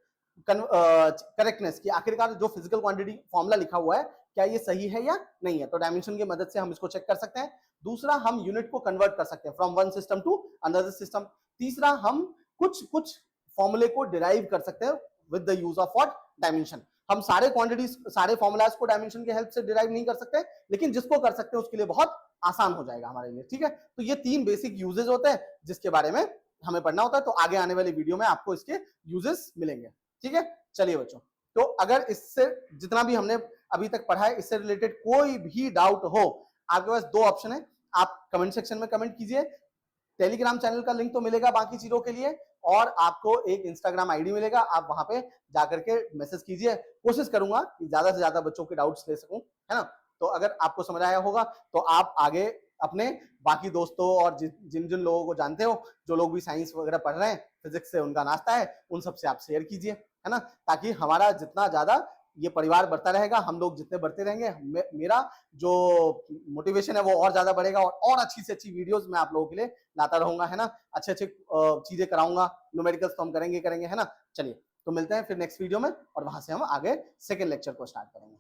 करेक्टनेस की, आखिरकार जो फिजिकल क्वांटिटी फॉर्मूला लिखा हुआ है क्या ये सही है या नहीं है, तो डायमेंशन की मदद से हम इसको चेक कर सकते हैं। दूसरा, हम यूनिट को कन्वर्ट कर सकते हैं from one system to another system. तीसरा, हम कुछ फॉर्मूले को डिराइव कर सकते हैं with the use of what, dimension. हम सारे क्वांटिटीज, सारे फॉर्मूलाज को डायमेंशन की हेल्प से डिराइव नहीं कर सकते, लेकिन जिसको कर सकते हैं उसके लिए बहुत आसान हो जाएगा हमारे लिए, ठीक है। तो ये 3 बेसिक यूजेस होते हैं जिसके बारे में हमें पढ़ना होता है। तो आगे आने वाली वीडियो में आपको इसके यूजेस मिलेंगे, ठीक है। चलिए बच्चों, तो अगर इससे जितना भी हमने अभी तक पढ़ा है, इससे रिलेटेड कोई भी डाउट हो, आपके पास 2 ऑप्शन है, आप कमेंट सेक्शन में कमेंट कीजिए। टेलीग्राम चैनल का लिंक तो मिलेगा बाकी चीजों के लिए, और आपको एक इंस्टाग्राम आईडी मिलेगा, आप वहां पे जाकर के मैसेज कीजिए। कोशिश करूंगा कि ज्यादा से ज्यादा बच्चों के डाउट्स ले सकूं, है ना। तो अगर आपको समझ आया होगा तो आप आगे अपने बाकी दोस्तों और जिन जिन लोगों को जानते हो, जो लोग भी साइंस वगैरह पढ़ रहे हैं, फिजिक्स से उनका नाश्ता है, उन सबसे आप शेयर कीजिए, है ना, ताकि हमारा जितना ज्यादा ये परिवार बढ़ता रहेगा, हम लोग जितने बढ़ते रहेंगे, मेरा जो मोटिवेशन है वो और ज्यादा बढ़ेगा, और अच्छी से अच्छी वीडियोस मैं आप लोगों के लिए लाता रहूंगा, है ना। अच्छे अच्छे चीजें कराऊंगा, न्यूमेरिकल्स तो हम करेंगे, है ना। चलिए, तो मिलते हैं फिर नेक्स्ट वीडियो में, और वहां से हम आगे सेकेंड लेक्चर को स्टार्ट करेंगे।